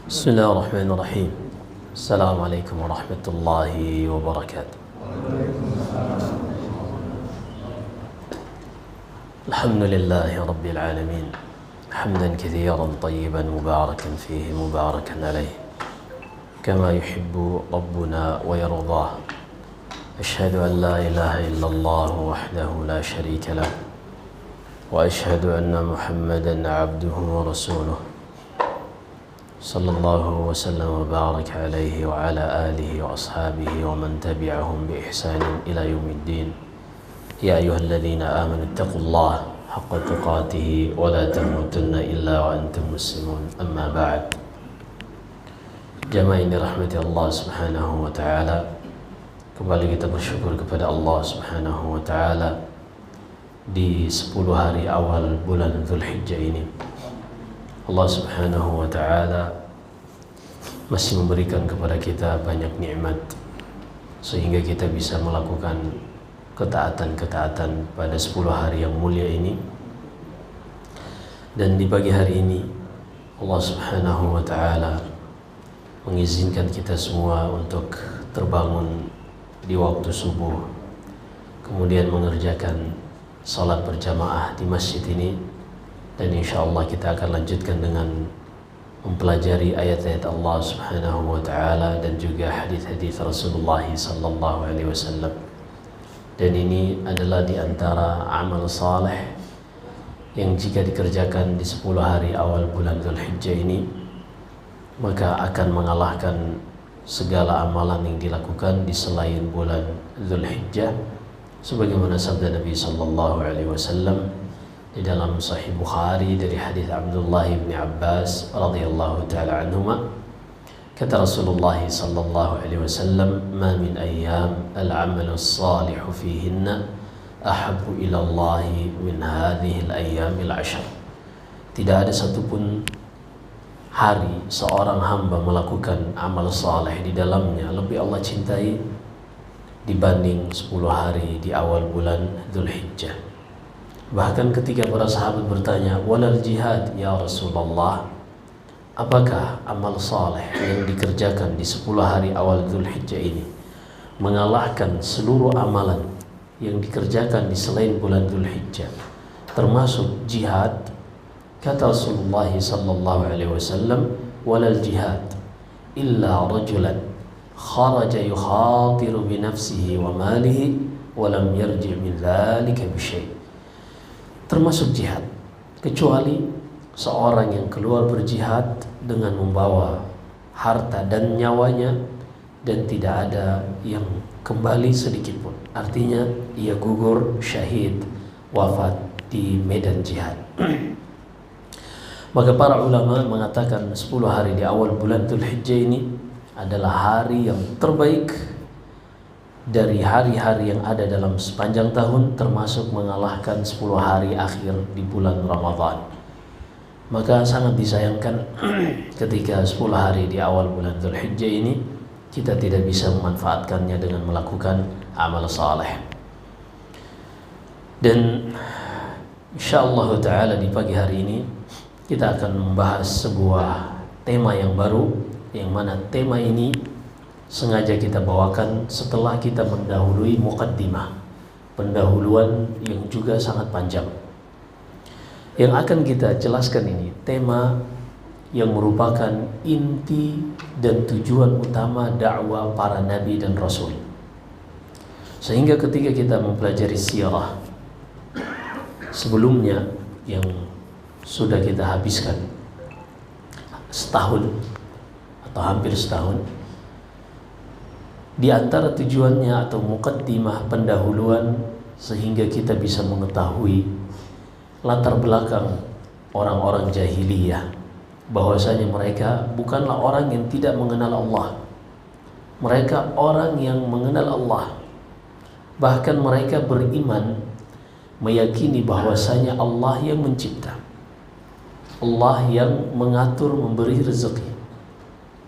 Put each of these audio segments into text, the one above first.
بسم الله الرحمن الرحيم. السلام عليكم ورحمة الله وبركاته. الحمد لله رب العالمين حمدا كثيرا طيبا مباركا فيه مباركا عليه كما يحب ربنا ويرضاه. أشهد أن لا إله إلا الله وحده لا شريك له وأشهد أن محمدا عبده ورسوله صلى الله وسلم وبارك عليه وعلى آله وأصحابه ومن تبعهم بإحسان إلى يوم الدين. يا أيها الذين آمنوا اتقوا الله حق تقاته ولا تموتن إلا وأنتم مسلمون. أما بعد. Jamaah ini rahmati Allah subhanahu wa ta'ala, kembali kita bersyukur kepada Allah subhanahu wa ta'ala di 10 hari awal bulan Dzulhijjah ini. Allah subhanahu wa ta'ala masih memberikan kepada kita banyak nikmat sehingga kita bisa melakukan ketaatan-ketaatan pada 10 hari yang mulia ini. Dan di pagi hari ini Allah subhanahu wa ta'ala mengizinkan kita semua untuk terbangun di waktu subuh, kemudian mengerjakan salat berjamaah di masjid ini. Dan insyaallah kita akan lanjutkan dengan mempelajari ayat-ayat Allah subhanahu wa ta'ala dan juga hadis-hadis Rasulullah sallallahu alaihi wasallam. Dan ini adalah di antara amal saleh yang jika dikerjakan di 10 hari awal bulan Dzulhijjah ini, maka akan mengalahkan segala amalan yang dilakukan di selain bulan Dzulhijjah, sebagaimana sabda Nabi sallallahu alaihi wasallam di dalam Sahih Bukhari dari hadis Abdullah bin Abbas radhiyallahu taala anhuma, kata Rasulullah sallallahu alaihi wasallam, "Ma min ayyam al-'amalu as-salihu fihinna ahabbu ila Allah min hadhihi al-ayyam al-'ashr." Tidak ada satupun hari seorang hamba melakukan amal saleh di dalamnya lebih Allah cintai dibanding 10 hari di awal bulan Dzulhijjah. Bahkan ketika para sahabat bertanya, "Walal jihad ya Rasulullah?" Apakah amal saleh yang dikerjakan di 10 hari awal Dzulhijjah ini mengalahkan seluruh amalan yang dikerjakan di selain bulan Dzulhijjah, termasuk jihad? Kata Rasulullah sallallahu alaihi wasallam, "Walal jihad illa rajulan kharaja yukhatiru bi nafsihi wa malihi wa lam yarji' min dzalika bi syai'." Termasuk jihad, kecuali seorang yang keluar berjihad dengan membawa harta dan nyawanya dan tidak ada yang kembali sedikit pun. Artinya ia gugur syahid, wafat di medan jihad. Maka para ulama mengatakan 10 hari di awal bulan Dzulhijjah ini adalah hari yang terbaik dari hari-hari yang ada dalam sepanjang tahun, termasuk mengalahkan 10 hari akhir di bulan Ramadan. Maka sangat disayangkan ketika 10 hari di awal bulan Dzulhijjah ini kita tidak bisa memanfaatkannya dengan melakukan amal saleh. Dan insyaallah ta'ala di pagi hari ini kita akan membahas sebuah tema yang baru, yang mana tema ini sengaja kita bawakan setelah kita mendahului muqaddimah, pendahuluan yang juga sangat panjang. Yang akan kita jelaskan ini tema yang merupakan inti dan tujuan utama dakwah para nabi dan rasul. Sehingga ketika kita mempelajari sirah sebelumnya yang sudah kita habiskan setahun atau hampir setahun, di antara tujuannya atau muqaddimah, pendahuluan, sehingga kita bisa mengetahui latar belakang orang-orang jahiliyah, bahwasanya mereka bukanlah orang yang tidak mengenal Allah. Mereka orang yang mengenal Allah. Bahkan mereka beriman, meyakini bahwasanya Allah yang mencipta, Allah yang mengatur, memberi rezeki,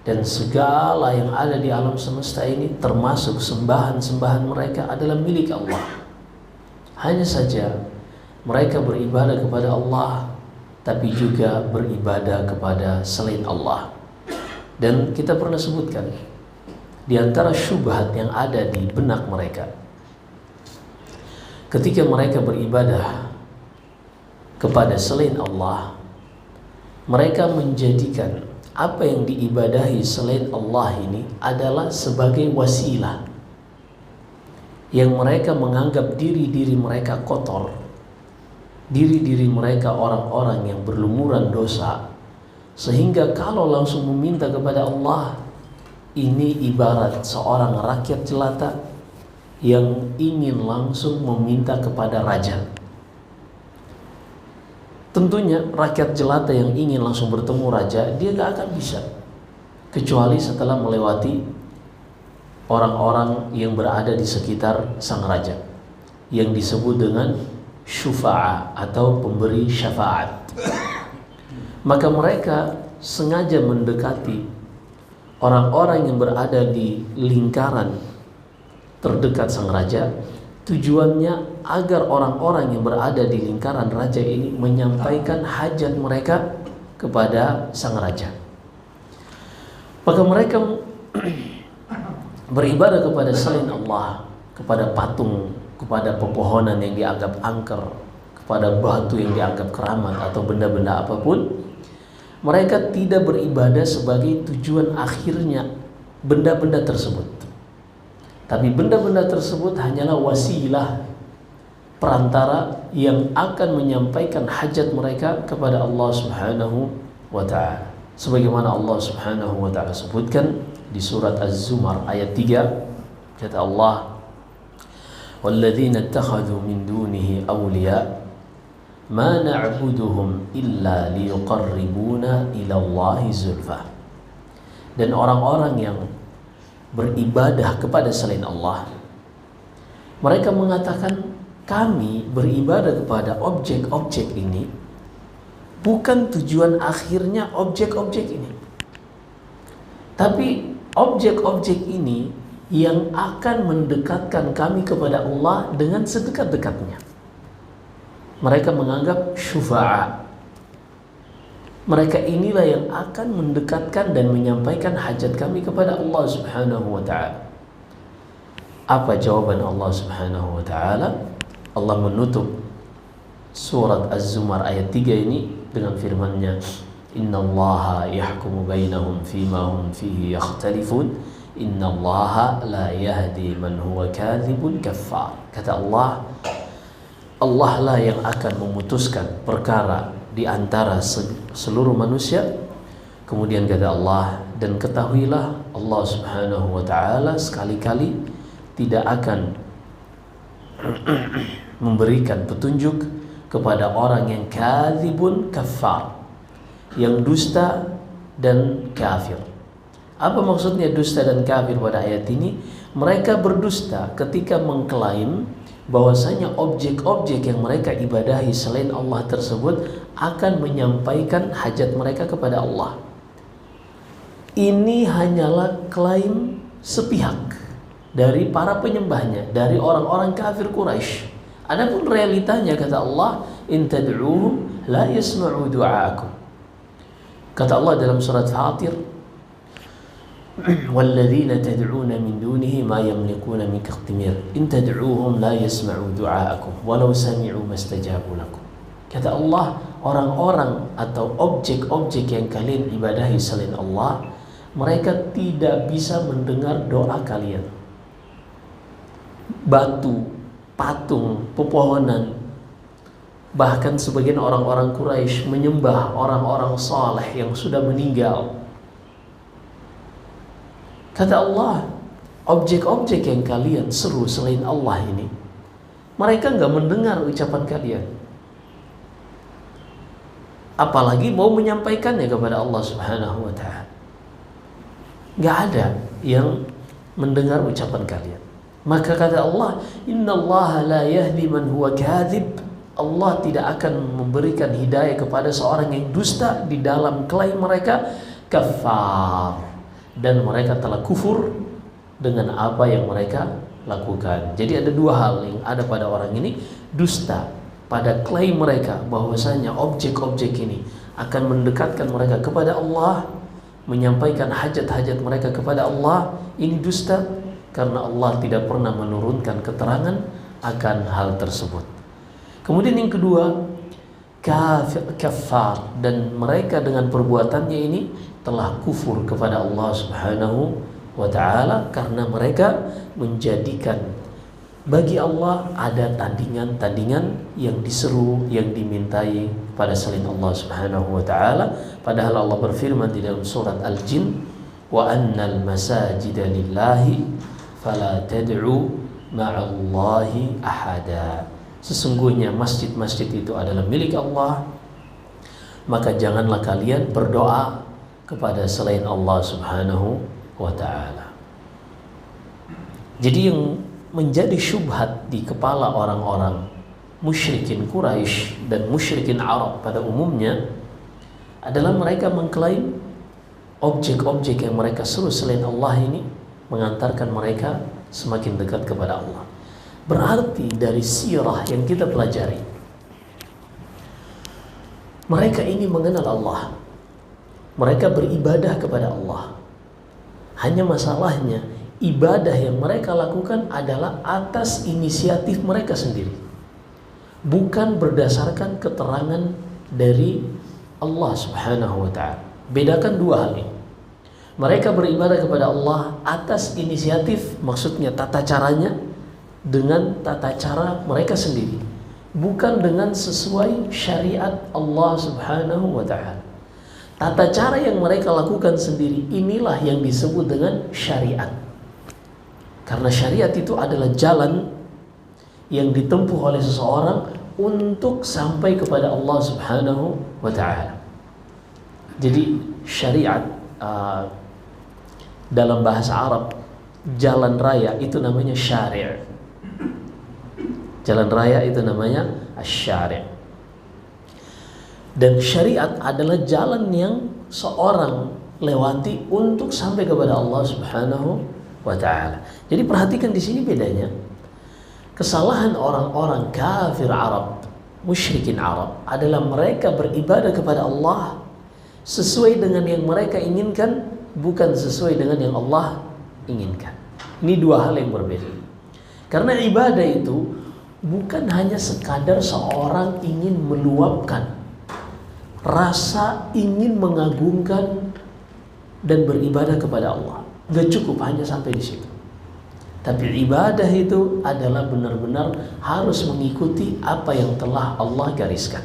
dan segala yang ada di alam semesta ini termasuk sembahan-sembahan mereka adalah milik Allah. Hanya saja mereka beribadah kepada Allah, tapi juga beribadah kepada selain Allah. Dan kita pernah sebutkan di antara syubhat yang ada di benak mereka ketika mereka beribadah kepada selain Allah, mereka menjadikan apa yang diibadahi selain Allah ini adalah sebagai wasilah, yang mereka menganggap diri-diri mereka kotor, diri-diri mereka orang-orang yang berlumuran dosa, sehingga kalau langsung meminta kepada Allah, ini ibarat seorang rakyat jelata yang ingin langsung meminta kepada raja. Tentunya rakyat jelata yang ingin langsung bertemu raja, dia gak akan bisa kecuali setelah melewati orang-orang yang berada di sekitar sang raja, yang disebut dengan syufa'a atau pemberi syafaat. Maka mereka sengaja mendekati orang-orang yang berada di lingkaran terdekat sang raja, tujuannya agar orang-orang yang berada di lingkaran raja ini menyampaikan hajat mereka kepada sang raja. Maka mereka beribadah kepada selain Allah, kepada patung, kepada pepohonan yang dianggap angker, kepada batu yang dianggap keramat atau benda-benda apapun. Mereka tidak beribadah sebagai tujuan akhirnya benda-benda tersebut, tapi benda-benda tersebut hanyalah wasilah, perantara yang akan menyampaikan hajat mereka kepada Allah Subhanahu wa ta'ala. Sebagaimana Allah Subhanahu wa ta'ala sebutkan di surat Az-Zumar ayat 3, kata Allah, "Walladzina ittakhadhu min dunihi awliya ma na'buduhum illa liyuqarribuna ila Allahi zulfa." Dan orang-orang yang beribadah kepada selain Allah, mereka mengatakan, kami beribadah kepada objek-objek ini bukan tujuan akhirnya objek-objek ini, tapi objek-objek ini yang akan mendekatkan kami kepada Allah dengan sedekat-dekatnya. Mereka menganggap syufa'a, mereka inilah yang akan mendekatkan dan menyampaikan hajat kami kepada Allah Subhanahu wa ta'ala. Apa jawaban Allah Subhanahu wa ta'ala? Allah menutup surat Az-Zumar ayat 3 ini dengan firman-Nya, "Innallaha yahkumu bainahum fima hum fihi yakhtalifun, innallaha la yahdi man huwa kadzibun kaffar." Kata Allah, Allah lah yang akan memutuskan perkara di antara seluruh manusia. Kemudian kata Allah, dan ketahuilah Allah Subhanahu wa ta'ala sekali-kali tidak akan memberikan petunjuk kepada orang yang kadzibun kaffar, yang dusta dan kafir. Apa maksudnya dusta dan kafir pada ayat ini? Mereka berdusta ketika mengklaim bahwasanya objek-objek yang mereka ibadahi selain Allah tersebut akan menyampaikan hajat mereka kepada Allah. Ini hanyalah klaim sepihak dari para penyembahnya, dari orang-orang kafir Quraisy. Adapun realitanya, kata Allah, in tad'uhum la yasma'u du'aakum. Kata Allah dalam surat Fatir, walladzina tad'una min dunihi ma yamlikuna min qitmir in tad'uhum la yasma'u du'aakum walau sami'u mastajabu lakum. Kata Allah, orang-orang atau objek-objek yang kalian ibadahi selain Allah, mereka tidak bisa mendengar doa kalian. Batu, patung, pepohonan, bahkan sebagian orang-orang Quraisy menyembah orang-orang saleh yang sudah meninggal. Kata Allah, objek-objek yang kalian seru selain Allah ini, mereka nggak mendengar ucapan kalian, apalagi mau menyampaikannya kepada Allah Subhanahu wa ta'ala. Nggak ada yang mendengar ucapan kalian. Maka kata Allah, innallaha la yahdi man huwa kadzib. Allah tidak akan memberikan hidayah kepada seorang yang dusta di dalam klaim mereka, kafar, dan mereka telah kufur dengan apa yang mereka lakukan. Jadi ada dua hal yang ada pada orang ini: dusta pada klaim mereka bahwasanya objek-objek ini akan mendekatkan mereka kepada Allah, menyampaikan hajat-hajat mereka kepada Allah, ini dusta, karena Allah tidak pernah menurunkan keterangan akan hal tersebut. Kemudian yang kedua, kafar, dan mereka dengan perbuatannya ini telah kufur kepada Allah Subhanahu wa ta'ala, karena mereka menjadikan bagi Allah ada tandingan-tandingan yang diseru, yang dimintai pada selain Allah Subhanahu wa ta'ala. Padahal Allah berfirman di dalam surat Al-Jin, wa annal masajida lillahi fala tad'u ma'allahi ahada. Sesungguhnya masjid-masjid itu adalah milik Allah, maka janganlah kalian berdoa kepada selain Allah Subhanahu wa ta'ala. Jadi yang menjadi syubhat di kepala orang-orang musyrikin Quraisy dan musyrikin Arab pada umumnya adalah mereka mengklaim objek-objek yang mereka seru selain Allah ini mengantarkan mereka semakin dekat kepada Allah. Berarti dari sirah yang kita pelajari, mereka ini mengenal Allah, mereka beribadah kepada Allah. Hanya masalahnya, ibadah yang mereka lakukan adalah atas inisiatif mereka sendiri, bukan berdasarkan keterangan dari Allah Subhanahu wa ta'ala. Bedakan dua hal ini. Mereka beribadah kepada Allah atas inisiatif, maksudnya tata caranya dengan tata cara mereka sendiri, bukan dengan sesuai syariat Allah Subhanahu wa ta'ala. Tata cara yang mereka lakukan sendiri inilah yang disebut dengan syariat. Karena syariat itu adalah jalan yang ditempuh oleh seseorang untuk sampai kepada Allah Subhanahu wa ta'ala. Jadi syariat dalam bahasa Arab, jalan raya itu namanya syari'. Jalan raya itu namanya asy-syari'. Dan syariat adalah jalan yang seorang lewati untuk sampai kepada Allah Subhanahu wa ta'ala. Jadi perhatikan di sini bedanya. Kesalahan orang-orang kafir Arab, musyrikin Arab, adalah mereka beribadah kepada Allah sesuai dengan yang mereka inginkan, bukan sesuai dengan yang Allah inginkan. Ini dua hal yang berbeda. Karena ibadah itu bukan hanya sekadar seorang ingin meluapkan rasa ingin mengagungkan dan beribadah kepada Allah. Gak cukup hanya sampai di situ. Tapi ibadah itu adalah benar-benar harus mengikuti apa yang telah Allah gariskan.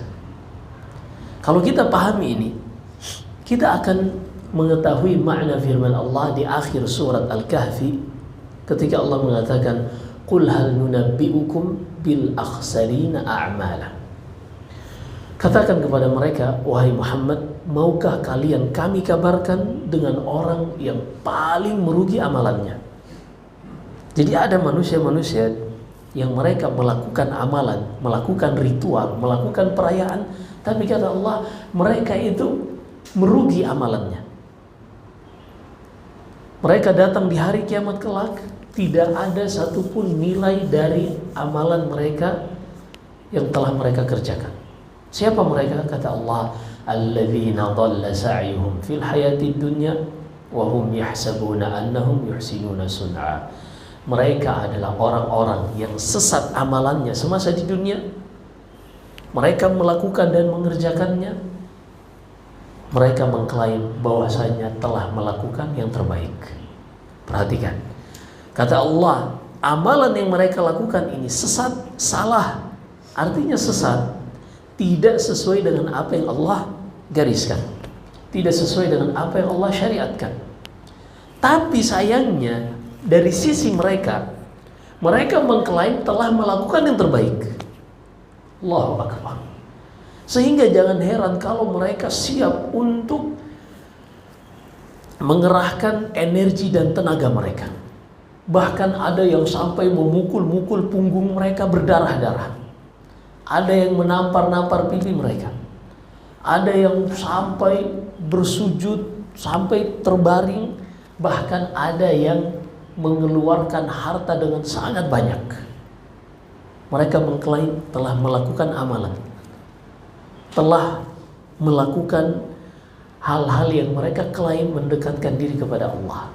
Kalau kita pahami ini, kita akan mengetahui makna firman Allah di akhir surat Al-Kahfi ketika Allah mengatakan, "Qul hal nunabbi'ukum bil akhsarina a'mala." Katakan kepada mereka, wahai Muhammad, maukah kalian kami kabarkan dengan orang yang paling merugi amalannya? Jadi ada manusia-manusia yang mereka melakukan amalan, melakukan ritual, melakukan perayaan, tapi kata Allah, mereka itu merugi amalannya. Mereka datang di hari kiamat kelak, tidak ada satupun nilai dari amalan mereka yang telah mereka kerjakan. Siapa mereka? Kata Allah, alladzina dhalla sa'yuhum fil hayatid dunya wa hum yahsabuna annahum yuhsinuna sun'a. Mereka adalah orang-orang yang sesat amalannya semasa di dunia. Mereka melakukan dan mengerjakannya. Mereka mengklaim bahwasanya telah melakukan yang terbaik. Perhatikan. Kata Allah, amalan yang mereka lakukan ini sesat, salah. Artinya sesat, tidak sesuai dengan apa yang Allah gariskan, tidak sesuai dengan apa yang Allah syariatkan. Tapi sayangnya dari sisi mereka, mereka mengklaim telah melakukan yang terbaik. Allahu Akbar. Sehingga jangan heran kalau mereka siap untuk mengerahkan energi dan tenaga mereka. Bahkan ada yang sampai memukul-mukul punggung mereka berdarah-darah. Ada yang menampar-nampar pipi mereka. Ada yang sampai bersujud, sampai terbaring. Bahkan ada yang mengeluarkan harta dengan sangat banyak. Mereka mengklaim telah melakukan amalan, telah melakukan hal-hal yang mereka klaim mendekatkan diri kepada Allah.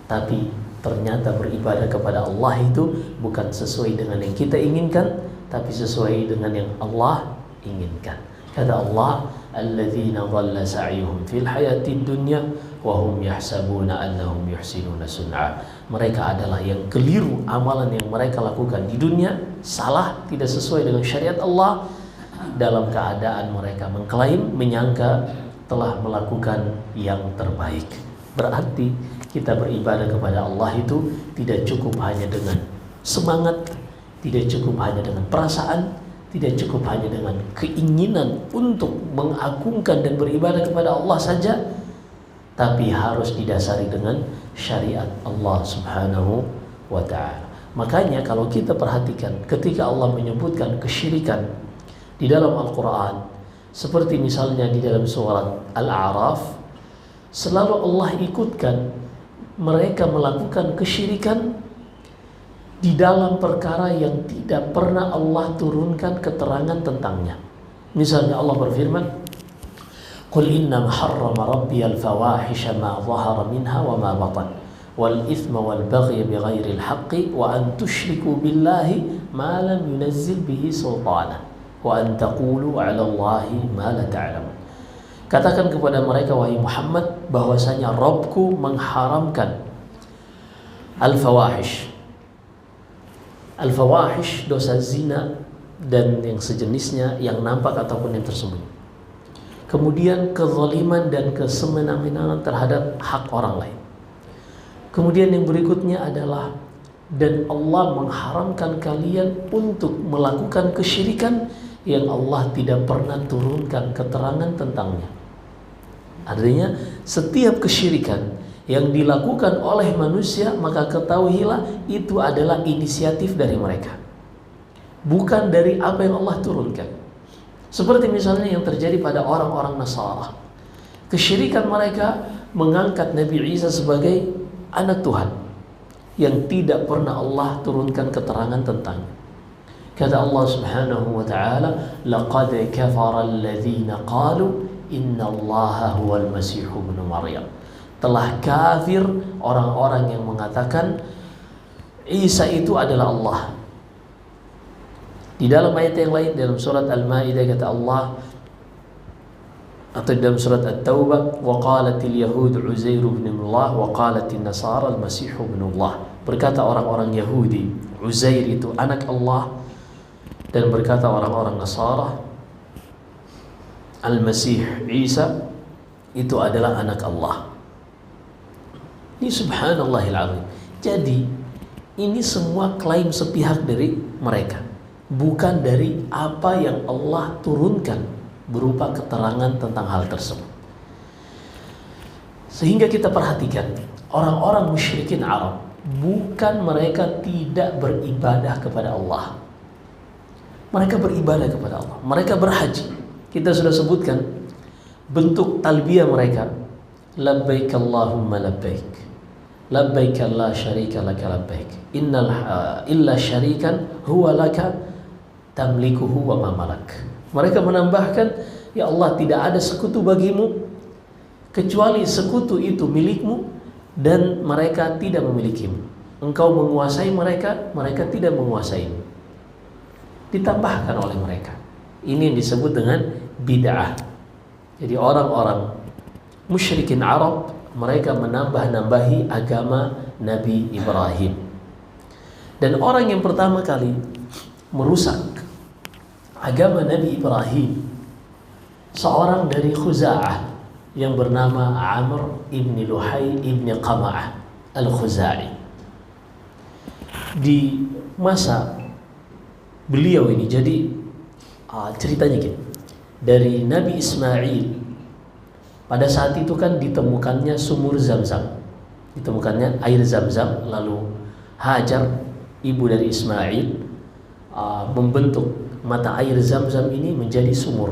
Tapi ternyata beribadah kepada Allah itu bukan sesuai dengan yang kita inginkan, tapi sesuai dengan yang Allah inginkan. Kata Allah, alladzina dhalla sa'yuhum fil hayatid dunya wa hum yahsabuna annahum yuhsinuna sun'a. Mereka adalah yang keliru amalan yang mereka lakukan di dunia, salah, tidak sesuai dengan syariat Allah, dalam keadaan mereka mengklaim, menyangka telah melakukan yang terbaik. Berarti kita beribadah kepada Allah itu tidak cukup hanya dengan semangat, tidak cukup hanya dengan perasaan, tidak cukup hanya dengan keinginan untuk mengagungkan dan beribadah kepada Allah saja, tapi harus didasari dengan syariat Allah Subhanahu wa ta'ala. Makanya kalau kita perhatikan ketika Allah menyebutkan kesyirikan di dalam Al-Quran, seperti misalnya di dalam surat Al-A'raf, selalu Allah ikutkan mereka melakukan kesyirikan di dalam perkara yang tidak pernah Allah turunkan keterangan tentangnya. Misalnya Allah berfirman, "Qul innama harrama rabbi al-fawahisha ma dhahara minha wa ma batan wal ithma wal baghy bighairi al-haqqi wa an tusyriku billahi ma lam yunazzil bihi sultana wa an taqulu 'ala Allahi ma la ta'lamun." Katakan kepada mereka, wahai Muhammad, bahwasanya Rabbku mengharamkan al-fawahish. Al-fawahish, dosa zina dan yang sejenisnya, yang nampak ataupun yang tersembunyi. Kemudian kezaliman dan kesemena-menaan terhadap hak orang lain. Kemudian yang berikutnya adalah, dan Allah mengharamkan kalian untuk melakukan kesyirikan yang Allah tidak pernah turunkan keterangan tentangnya. Artinya setiap kesyirikan yang dilakukan oleh manusia, maka ketahuilah itu adalah inisiatif dari mereka, bukan dari apa yang Allah turunkan. Seperti misalnya yang terjadi pada orang-orang Nasara. Kesyirikan mereka mengangkat Nabi Isa sebagai anak Tuhan yang tidak pernah Allah turunkan keterangan tentangnya. Kata Allah Subhanahu wa ta'ala, laqad kafara alladhina qalu inna Allaha huwal Masih ibnu Maryam. Telah kafir orang-orang yang mengatakan Isa itu adalah Allah. Di dalam ayat yang lain, dalam surat Al-Maidah kata Allah, atau dalam surat At-Taubah, wa qalatil yahud Uzair ibn Allah wa qalatin nasara al-Masih ibn Allah. Berkata orang-orang Yahudi, Uzair itu anak Allah, dan berkata orang-orang Nasara, Al-Masih Isa itu adalah anak Allah. Ini subhanallahil azim. Jadi ini semua klaim sepihak dari mereka, bukan dari apa yang Allah turunkan berupa keterangan tentang hal tersebut. Sehingga kita perhatikan orang-orang musyrikin Arab, bukan mereka tidak beribadah kepada Allah. Mereka beribadah kepada Allah. Mereka berhaji. Kita sudah sebutkan bentuk talbiyah mereka. Labbaik Allahumma labbaik. Labbaik la syarika laka labbaik. Innal illa syarikan huwa laka tamlikuhu wa ma malak. Mereka menambahkan, ya Allah, tidak ada sekutu bagimu kecuali sekutu itu milikmu dan mereka tidak memilikimu. Engkau menguasai mereka, mereka tidak menguasaimu. Ditambahkan oleh mereka. Ini yang disebut dengan bid'ah. Jadi orang-orang musyrikin Arab, mereka menambah-nambahi agama Nabi Ibrahim. Dan orang yang pertama kali merusak agama Nabi Ibrahim, seorang dari Khuza'ah yang bernama Amr ibn Luhai ibn Qama'ah al-Khuza'i. Di masa beliau ini, jadi ceritanya gini, dari Nabi Ismail, pada saat itu kan ditemukannya sumur Zam-Zam, ditemukannya air Zam-Zam, lalu Hajar, ibu dari Ismail, membentuk mata air Zam-Zam ini menjadi sumur.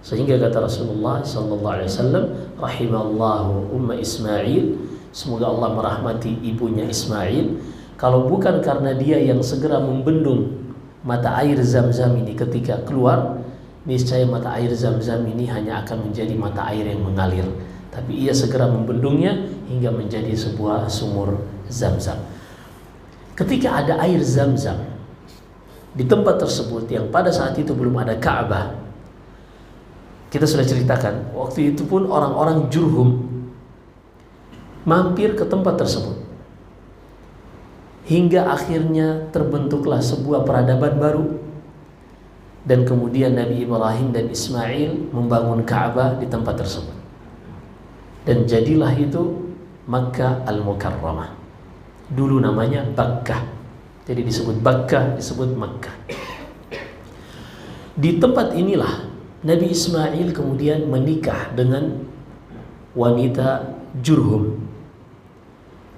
Sehingga kata Rasulullah sallallahu alaihi wasallam, rahimallahu umma Ismail, semoga Allah merahmati ibunya Ismail, kalau bukan karena dia yang segera membendung mata air Zam-Zam ini ketika keluar, niscaya mata air Zam-Zam ini hanya akan menjadi mata air yang mengalir, tapi ia segera membendungnya hingga menjadi sebuah sumur Zam-Zam. Ketika ada air Zam-Zam di tempat tersebut yang pada saat itu belum ada Ka'bah, kita sudah ceritakan, waktu itu pun orang-orang Jurhum mampir ke tempat tersebut, hingga akhirnya terbentuklah sebuah peradaban baru. Dan kemudian Nabi Ibrahim dan Ismail membangun Ka'bah di tempat tersebut, dan jadilah itu Makkah Al-Mukarramah. Dulu namanya Bakkah, jadi disebut Bakkah, disebut Makkah. Di tempat inilah Nabi Ismail kemudian menikah dengan wanita Jurhum.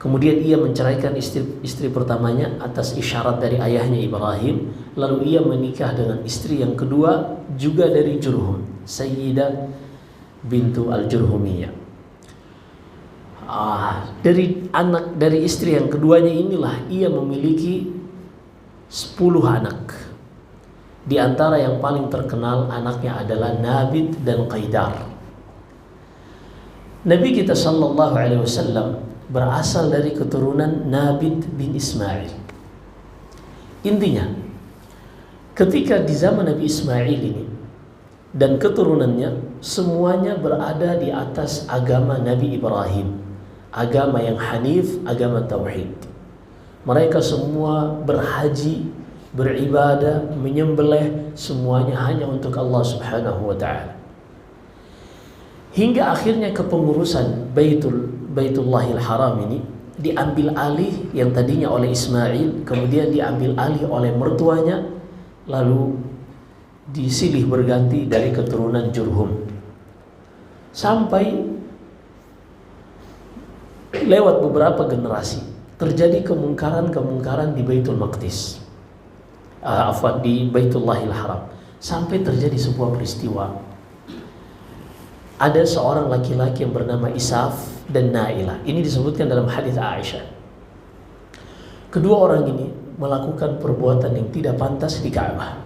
Kemudian ia menceraikan istri pertamanya atas isyarat dari ayahnya Ibrahim. Lalu ia menikah dengan istri yang kedua juga dari Jurhum, Sayyidah bintu Al-Jurhumiyah. Dari istri yang keduanya inilah ia memiliki 10 anak. Di antara yang paling terkenal anaknya adalah Nabit dan Qaidar. Nabi kita sallallahu alaihi wasallam berasal dari keturunan Nabit bin Ismail. Intinya, ketika di zaman Nabi Ismail ini dan keturunannya semuanya berada di atas agama Nabi Ibrahim, agama yang hanif, agama tauhid. Mereka semua berhaji, beribadah, menyembelih, semuanya hanya untuk Allah Subhanahu wa taala. Hingga akhirnya kepengurusan Baitullahil Haram ini diambil alih, yang tadinya oleh Ismail, kemudian diambil alih oleh mertuanya, lalu disilih berganti dari keturunan Jurhum, sampai lewat beberapa generasi terjadi kemungkaran di Baitul Maqdis, di Baitullahil Haram, sampai terjadi sebuah peristiwa. Ada seorang laki-laki yang bernama Isaf dan Nailah. Ini disebutkan dalam hadis Aisyah. Kedua orang ini melakukan perbuatan yang tidak pantas di Ka'bah,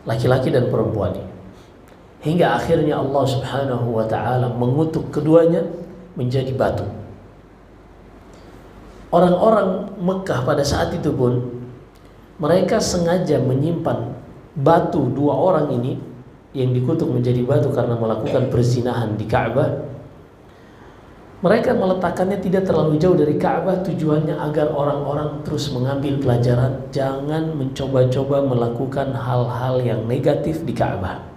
laki-laki dan perempuan ini. Hingga akhirnya Allah Subhanahu wa taala mengutuk keduanya menjadi batu. Orang-orang Mekah pada saat itu pun mereka sengaja menyimpan batu dua orang ini yang dikutuk menjadi batu karena melakukan perzinahan di Ka'bah. Mereka meletakkannya tidak terlalu jauh dari Ka'bah, tujuannya agar orang-orang terus mengambil pelajaran, jangan mencoba-coba melakukan hal-hal yang negatif di Ka'bah.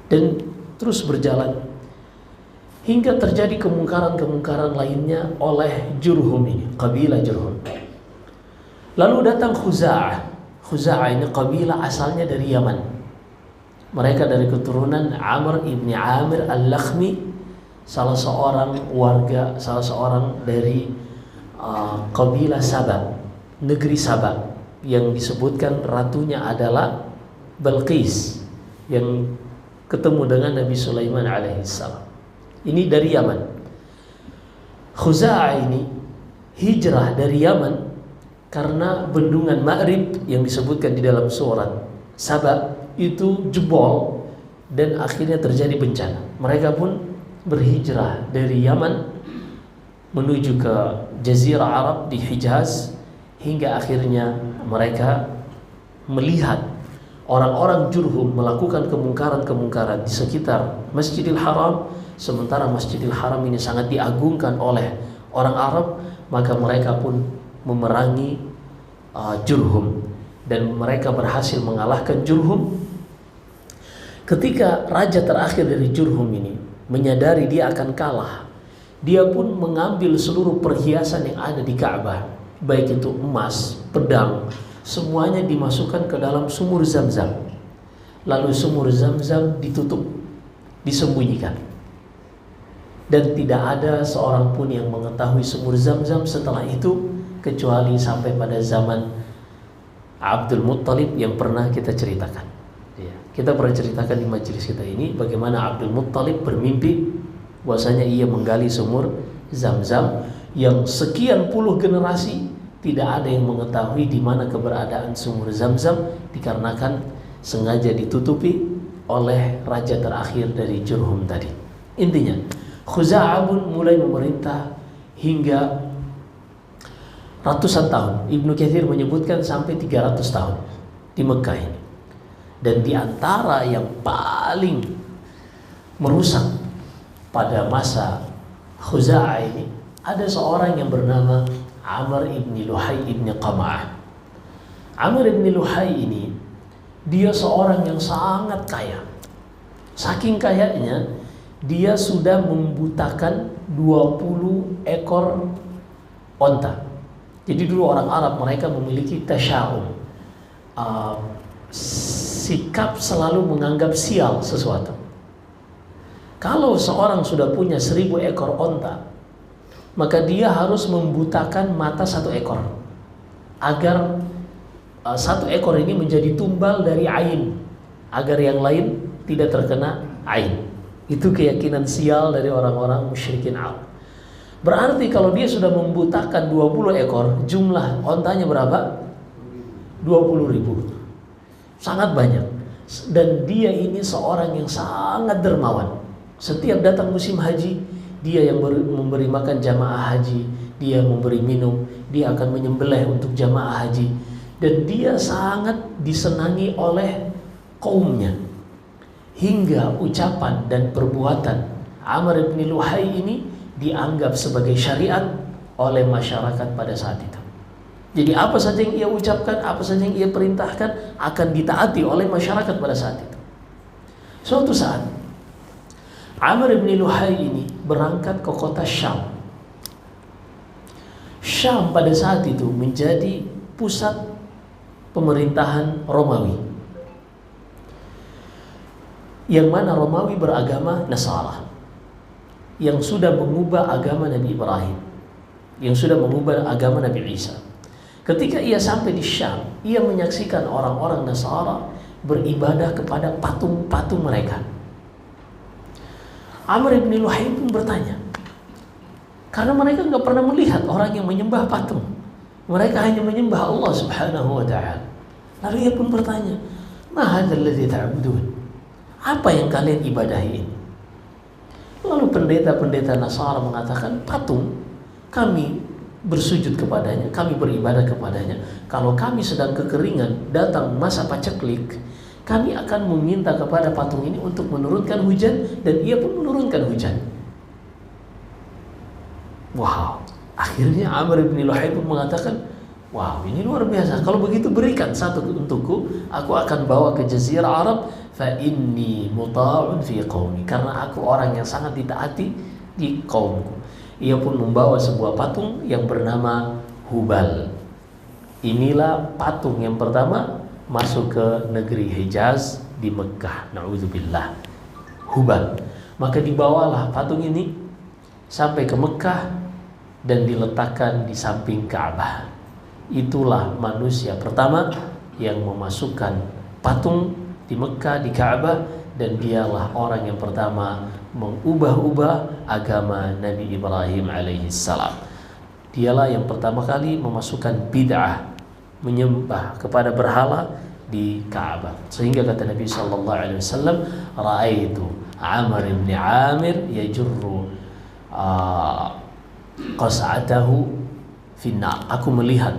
Dan terus berjalan hingga terjadi kemungkaran-kemungkaran lainnya oleh Jurhum ini, kabilah Jurhum. Lalu datang Khuza'ah. Khuza'ah ini kabilah asalnya dari Yaman. Mereka dari keturunan Amr ibn Amir al-Lakhmi, salah seorang dari kabilah Sabah, negeri Sabah, yang disebutkan ratunya adalah Balqis, yang ketemu dengan Nabi Sulaiman alaihissalam. Ini dari Yaman. Khuza'ah ini hijrah dari Yaman karena bendungan Ma'rib yang disebutkan di dalam surat Sabah itu jebol dan akhirnya terjadi bencana. Mereka pun berhijrah dari Yaman menuju ke Jazirah Arab di Hijaz, hingga akhirnya mereka melihat orang-orang Jurhum melakukan kemungkaran-kemungkaran di sekitar Masjidil Haram, sementara Masjidil Haram ini sangat diagungkan oleh orang Arab. Maka mereka pun memerangi Jurhum dan mereka berhasil mengalahkan Jurhum. Ketika raja terakhir dari Jurhum ini menyadari dia akan kalah, dia pun mengambil seluruh perhiasan yang ada di Ka'bah, baik itu emas, pedang, semuanya dimasukkan ke dalam sumur Zam-Zam. Lalu sumur Zam-Zam ditutup, disembunyikan. Dan tidak ada seorang pun yang mengetahui sumur Zam-Zam setelah itu, kecuali sampai pada zaman Abdul Muttalib yang pernah kita ceritakan. Kita pernah ceritakan di majelis kita ini bagaimana Abdul Muttalib bermimpi bahwasanya ia menggali sumur Zam-Zam yang sekian puluh generasi tidak ada yang mengetahui di mana keberadaan sumur Zam-Zam, dikarenakan sengaja ditutupi oleh raja terakhir dari Jurhum tadi. Intinya, Khuza'ah pun mulai memerintah hingga ratusan tahun. Ibnu Katsir menyebutkan sampai 300 tahun di Mekah ini. Dan di antara yang paling merusak pada masa Khuza'ah ini ada seorang yang bernama Amr ibn Luhai ibn Qama'ah. Amr ibn Luhai ini dia seorang yang sangat kaya. Saking kayanya dia sudah membutakan 20 ekor onta. Jadi dulu orang Arab mereka memiliki tasya'um, sikap selalu menganggap sial sesuatu. Kalau seorang sudah punya 1000 ekor onta, maka dia harus membutakan mata 1 ekor agar 1 ekor ini menjadi tumbal dari ain, agar yang lain tidak terkena ain. Itu keyakinan sial dari orang-orang musyrikin Arab. Berarti kalau dia sudah membutakan 20 ekor, jumlah ontanya berapa? 20.000. Sangat banyak. Dan dia ini seorang yang sangat dermawan. Setiap datang musim haji, dia yang memberi makan jamaah haji, dia memberi minum, dia akan menyembelih untuk jamaah haji. Dan dia sangat disenangi oleh kaumnya. Hingga ucapan dan perbuatan Amr ibn Luhai ini dianggap sebagai syariat oleh masyarakat pada saat itu. Jadi apa saja yang ia ucapkan, apa saja yang ia perintahkan akan ditaati oleh masyarakat pada saat itu. Suatu saat Amr ibn Luhai ini berangkat ke kota Syam. Syam pada saat itu menjadi pusat pemerintahan Romawi, yang mana Romawi beragama Nasara, yang sudah mengubah agama Nabi Ibrahim, yang sudah mengubah agama Nabi Isa. Ketika ia sampai di Syam, ia menyaksikan orang-orang Nasara beribadah kepada patung-patung mereka. Amr ibn Luhai pun bertanya, karena mereka nggak pernah melihat orang yang menyembah patung. Mereka hanya menyembah Allah Subhanahu wa ta'ala. Lalu ia pun bertanya, "Ma hadzal ladzi ta'budun?" Apa yang kalian ibadahi ini? Lalu pendeta-pendeta Nasara mengatakan, patung, kami bersujud kepadanya, kami beribadah kepadanya. Kalau kami sedang kekeringan, datang masa paceklik, kami akan meminta kepada patung ini untuk menurunkan hujan, dan ia pun menurunkan hujan. Wow, akhirnya Amr ibn Luhai pun mengatakan, wow, ini luar biasa. Kalau begitu berikan satu untukku, aku akan bawa ke Jazirah Arab. Fa inni muta'un fi qaumi, karena aku orang yang sangat ditaati di kaumku. Ia pun membawa sebuah patung yang bernama Hubal. Inilah patung yang pertama masuk ke negeri Hijaz di Mekah. Na'udzubillah. Hubal. Maka dibawalah patung ini sampai ke Mekah dan diletakkan di samping Ka'bah. Itulah manusia pertama yang memasukkan patung di Mekah, di Ka'bah, dan dialah orang yang pertama mengubah-ubah agama Nabi Ibrahim alaihi salam. Dialah yang pertama kali memasukkan bid'ah, menyembah kepada berhala di Ka'bah. Sehingga kata Nabi sallallahu alaihi wasallam, "Ra'aitu Amr ibn Amir yajurru qas'atahu finnar." Aku melihat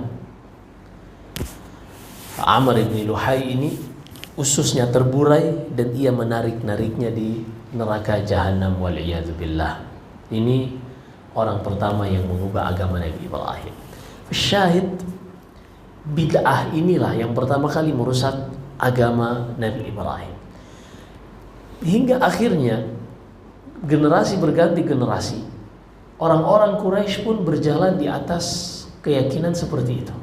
Amr ibn Luhai ini ususnya terburai dan ia menarik-nariknya di neraka jahanam, wal'iyadzubillah. Ini orang pertama yang mengubah agama Nabi Ibrahim. Syahid, bid'ah inilah yang pertama kali merusak agama Nabi Ibrahim. Hingga akhirnya generasi berganti generasi, orang-orang Quraisy pun berjalan di atas keyakinan seperti itu,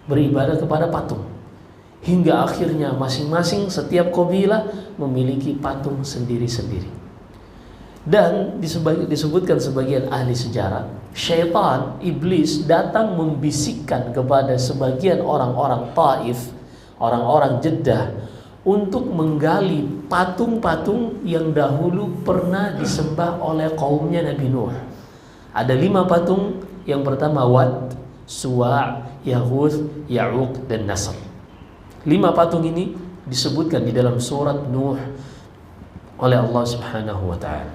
beribadah kepada patung. Hingga akhirnya masing-masing setiap kabilah memiliki patung sendiri-sendiri. Dan disebutkan sebagian ahli sejarah, syaitan, iblis datang membisikkan kepada sebagian orang-orang Taif, orang-orang Jeddah, untuk menggali patung-patung yang dahulu pernah disembah oleh kaumnya Nabi Nuh. Ada 5 patung. Yang pertama Wad, Suwa', Yaghuth, Ya'uq, dan Nasr. 5 patung ini disebutkan di dalam surat Nuh oleh Allah Subhanahu wa taala.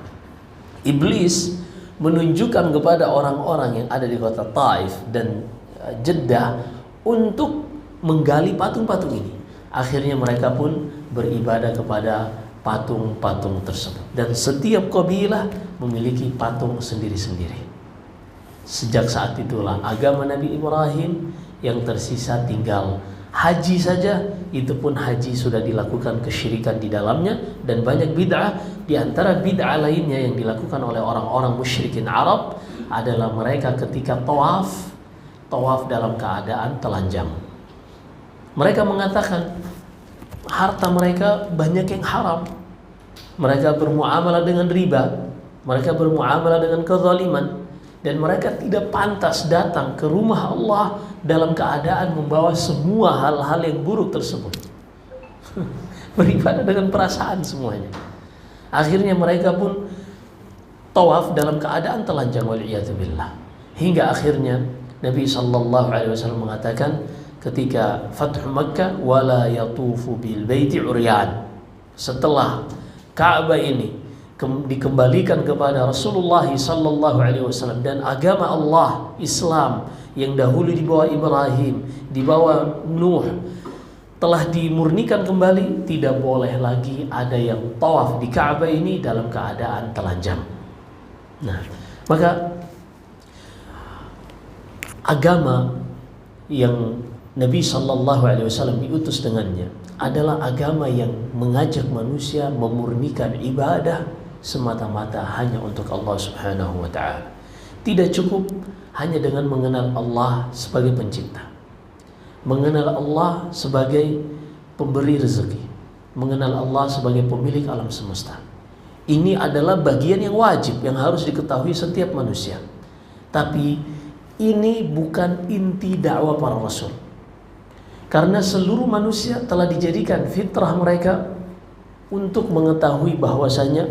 Iblis menunjukkan kepada orang-orang yang ada di kota Taif dan Jeddah untuk menggali patung-patung ini. Akhirnya mereka pun beribadah kepada patung-patung tersebut. Dan setiap kabilah memiliki patung sendiri-sendiri. Sejak saat itulah agama Nabi Ibrahim yang tersisa tinggal haji saja. Itu pun haji sudah dilakukan kesyirikan di dalamnya dan banyak bid'ah. Di antara bid'ah lainnya yang dilakukan oleh orang-orang musyrikin Arab adalah mereka ketika tawaf dalam keadaan telanjang. Mereka mengatakan harta mereka banyak yang haram. Mereka bermuamalah dengan riba, mereka bermuamalah dengan kezaliman, dan mereka tidak pantas datang ke rumah Allah dalam keadaan membawa semua hal-hal yang buruk tersebut. Beribadah dengan perasaan semuanya. Akhirnya mereka pun tawaf dalam keadaan telanjang, wal'iyadzubillah. Hingga akhirnya Nabi SAW mengatakan ketika Fathu Makkah, wala yatufu bil baiti uryan. Setelah Ka'bah ini dikembalikan kepada Rasulullah SAW dan agama Allah Islam yang dahulu di bawah Ibrahim, di bawah Nuh, telah dimurnikan kembali, tidak boleh lagi ada yang tawaf di Ka'bah ini dalam keadaan telanjang. Nah, maka agama yang Nabi SAW diutus dengannya adalah agama yang mengajak manusia memurnikan ibadah semata-mata hanya untuk Allah Subhanahu wa taala. Tidak cukup hanya dengan mengenal Allah sebagai pencipta, mengenal Allah sebagai pemberi rezeki, mengenal Allah sebagai pemilik alam semesta. Ini adalah bagian yang wajib yang harus diketahui setiap manusia. Tapi ini bukan inti dakwah para rasul. Karena seluruh manusia telah dijadikan fitrah mereka untuk mengetahui bahwasanya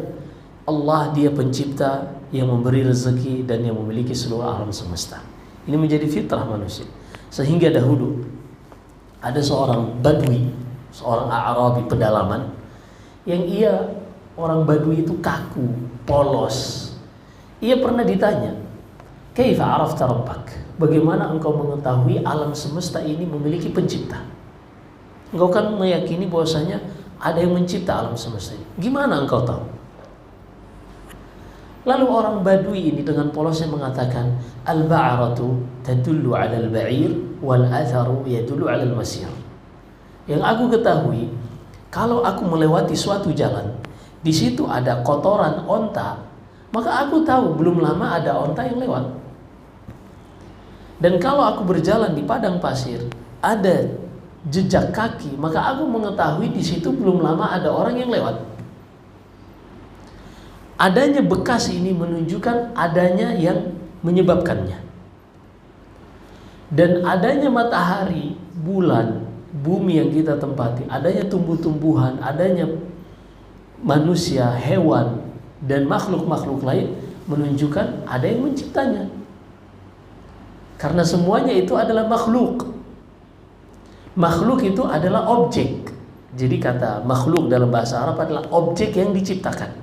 Allah dia pencipta yang memberi rezeki dan yang memiliki seluruh alam semesta. Ini menjadi fitrah manusia. Sehingga dahulu ada seorang Badui, seorang Arabi pedalaman, yang orang Badui itu kaku, polos. Ia pernah ditanya, "Kaifa arafta rabbak?" Bagaimana engkau mengetahui alam semesta ini memiliki pencipta? Engkau kan meyakini bahwasanya ada yang mencipta alam semesta ini. Gimana engkau tahu? Lalu orang Badui ini dengan polosnya mengatakan, "Al-ba'ratu tadullu 'ala al-ba'ir wal atharu yadullu 'ala al-masir." Yang aku ketahui, kalau aku melewati suatu jalan, di situ ada kotoran onta, maka aku tahu belum lama ada onta yang lewat. Dan kalau aku berjalan di padang pasir, ada jejak kaki, maka aku mengetahui di situ belum lama ada orang yang lewat. Adanya bekas ini menunjukkan adanya yang menyebabkannya. Dan adanya matahari, bulan, bumi yang kita tempati, adanya tumbuh-tumbuhan, adanya manusia, hewan, dan makhluk-makhluk lain menunjukkan ada yang menciptanya. Karena semuanya itu adalah makhluk. Makhluk itu adalah objek. Jadi kata makhluk dalam bahasa Arab adalah objek yang diciptakan.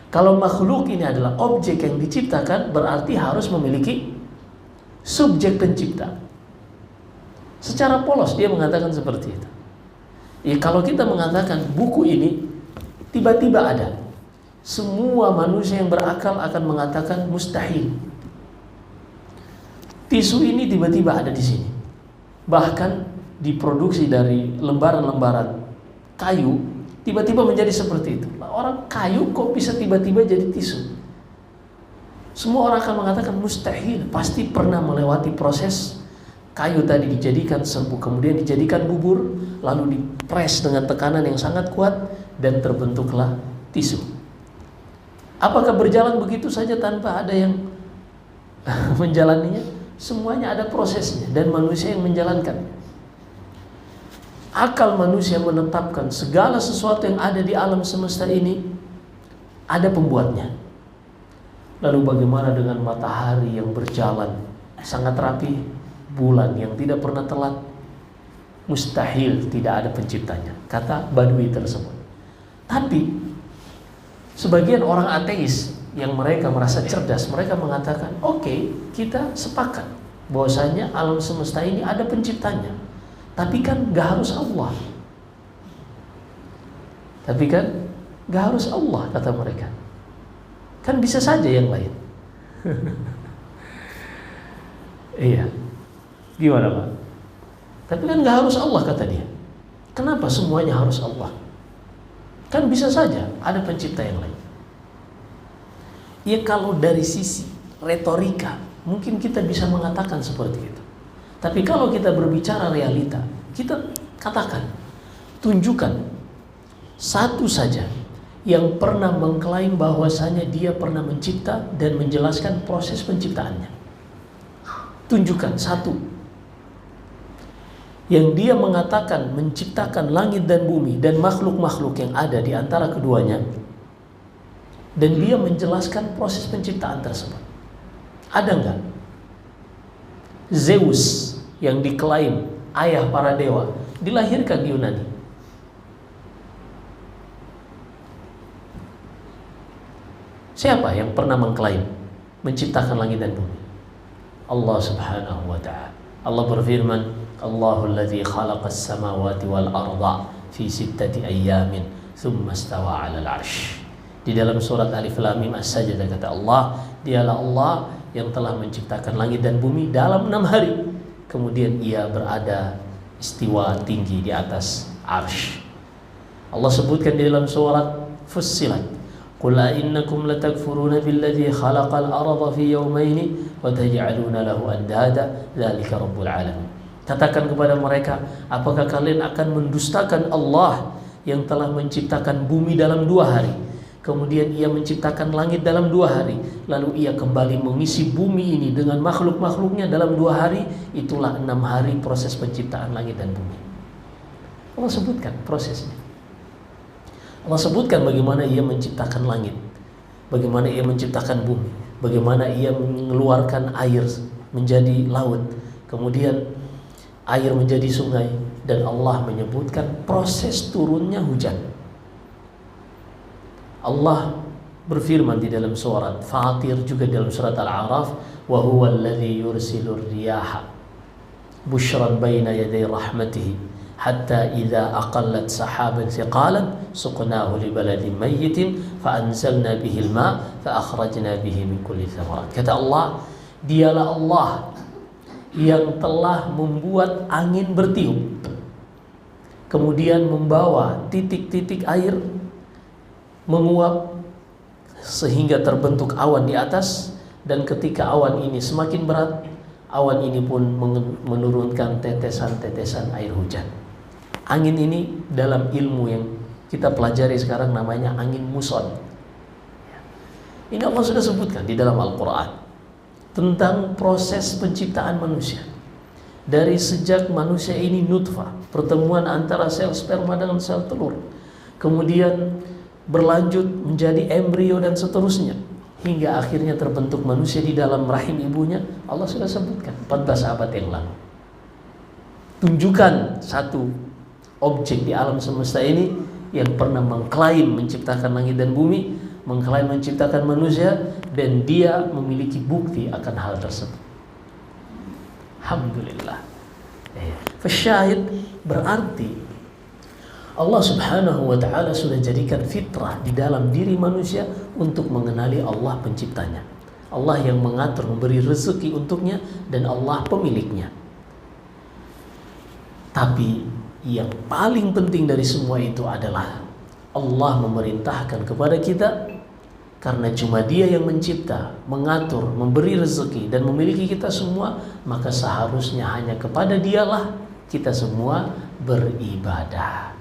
Kalau makhluk ini adalah objek yang diciptakan, berarti harus memiliki subjek pencipta. Secara polos dia mengatakan seperti itu. Ya, kalau kita mengatakan buku ini tiba-tiba ada, semua manusia yang berakal akan mengatakan mustahil. Tisu ini tiba-tiba ada di sini. Bahkan diproduksi dari lembaran-lembaran kayu, tiba-tiba menjadi seperti itu. Orang kayu kok bisa tiba-tiba jadi tisu? Semua orang akan mengatakan mustahil. Pasti pernah melewati proses kayu tadi dijadikan serbuk, kemudian dijadikan bubur, lalu dipres dengan tekanan yang sangat kuat dan terbentuklah tisu. Apakah berjalan begitu saja tanpa ada yang menjalaninya? Semuanya ada prosesnya dan manusia yang menjalankan. Akal manusia menetapkan segala sesuatu yang ada di alam semesta ini ada pembuatnya. Lalu bagaimana dengan matahari yang berjalan sangat rapi, bulan yang tidak pernah telat? Mustahil tidak ada penciptanya, kata Badui tersebut. Tapi Sebagian orang ateis yang mereka merasa cerdas, mereka mengatakan, oke, kita sepakat bahwasanya alam semesta ini ada penciptanya, tapi kan gak harus Allah. Tapi kan gak harus Allah, kata mereka. Kan bisa saja yang lain. Iya. Gimana Pak? Tapi kan gak harus Allah, kata dia. Kenapa semuanya harus Allah? Kan bisa saja ada pencipta yang lain. Ya kalau dari sisi retorika mungkin kita bisa mengatakan seperti itu. Tapi kalau kita berbicara realita, kita katakan, tunjukkan satu saja yang pernah mengklaim bahwasanya dia pernah mencipta dan menjelaskan proses penciptaannya. Tunjukkan satu yang dia mengatakan menciptakan langit dan bumi dan makhluk-makhluk yang ada di antara keduanya, dan dia menjelaskan proses penciptaan tersebut. Ada enggak? Zeus yang diklaim ayah para dewa dilahirkan di Yunani. Siapa yang pernah mengklaim menciptakan langit dan bumi? Allah Subhanahu wa ta'ala. Allah berfirman, Allahul ladzi khalaqas samawati wal arda fi sittati ayyamin thumma istawa 'alal 'arsy. Di dalam surat Alif Lam Mim As-Sajdah kata Allah, dialah Allah yang telah menciptakan langit dan bumi dalam 6 hari. Kemudian ia berada istiwa tinggi di atas arsy. Allah sebutkan di dalam surat Fussilat, qul a innakum latakfuruna billadzi khalaqal arda fi yawmayn wa taj'aluna lahu andada dzalika rabbul alamin. Katakan kepada mereka, apakah kalian akan mendustakan Allah yang telah menciptakan bumi dalam 2 hari? Kemudian ia menciptakan langit dalam 2 hari, lalu ia kembali mengisi bumi ini dengan makhluk-makhluknya dalam 2 hari. Itulah 6 hari proses penciptaan langit dan bumi. Allah sebutkan prosesnya. Allah sebutkan bagaimana ia menciptakan langit, bagaimana ia menciptakan bumi, bagaimana ia mengeluarkan air menjadi laut, kemudian air menjadi sungai, dan Allah menyebutkan proses turunnya hujan. Allah berfirman di dalam surat Fatir, juga dalam surat Al-A'raf, wa huwa alladhi yursilur riyaha bushran baina yaday rahmatihi hatta idza aqallat sahaban thiqalan suqnahu li baladin mayyitin fa anzalna bihi al-ma fa akhrajna bihi min kulli thamarat. Kata Allah, dialah Allah yang telah membuat angin bertiup, kemudian membawa titik-titik air menguap sehingga terbentuk awan di atas, dan ketika awan ini semakin berat, awan ini pun menurunkan tetesan-tetesan air hujan. Angin ini dalam ilmu yang kita pelajari sekarang namanya angin muson. Ini Allah sudah sebutkan di dalam Al-Quran tentang proses penciptaan manusia. Dari sejak manusia ini nutfah, pertemuan antara sel sperma dengan sel telur, kemudian berlanjut menjadi embrio dan seterusnya, hingga akhirnya terbentuk manusia di dalam rahim ibunya. Allah sudah sebutkan 14 abad yang lalu. Tunjukkan satu objek di alam semesta ini yang pernah mengklaim menciptakan langit dan bumi, mengklaim menciptakan manusia, dan dia memiliki bukti akan hal tersebut. Alhamdulillah. Fasyahid berarti Allah Subhanahu wa ta'ala sudah jadikan fitrah di dalam diri manusia untuk mengenali Allah penciptanya, Allah yang mengatur, memberi rezeki untuknya, dan Allah pemiliknya. Tapi yang paling penting dari semua itu adalah Allah memerintahkan kepada kita, karena cuma Dia yang mencipta, mengatur, memberi rezeki, dan memiliki kita semua, maka seharusnya hanya kepada Dialah kita semua beribadah.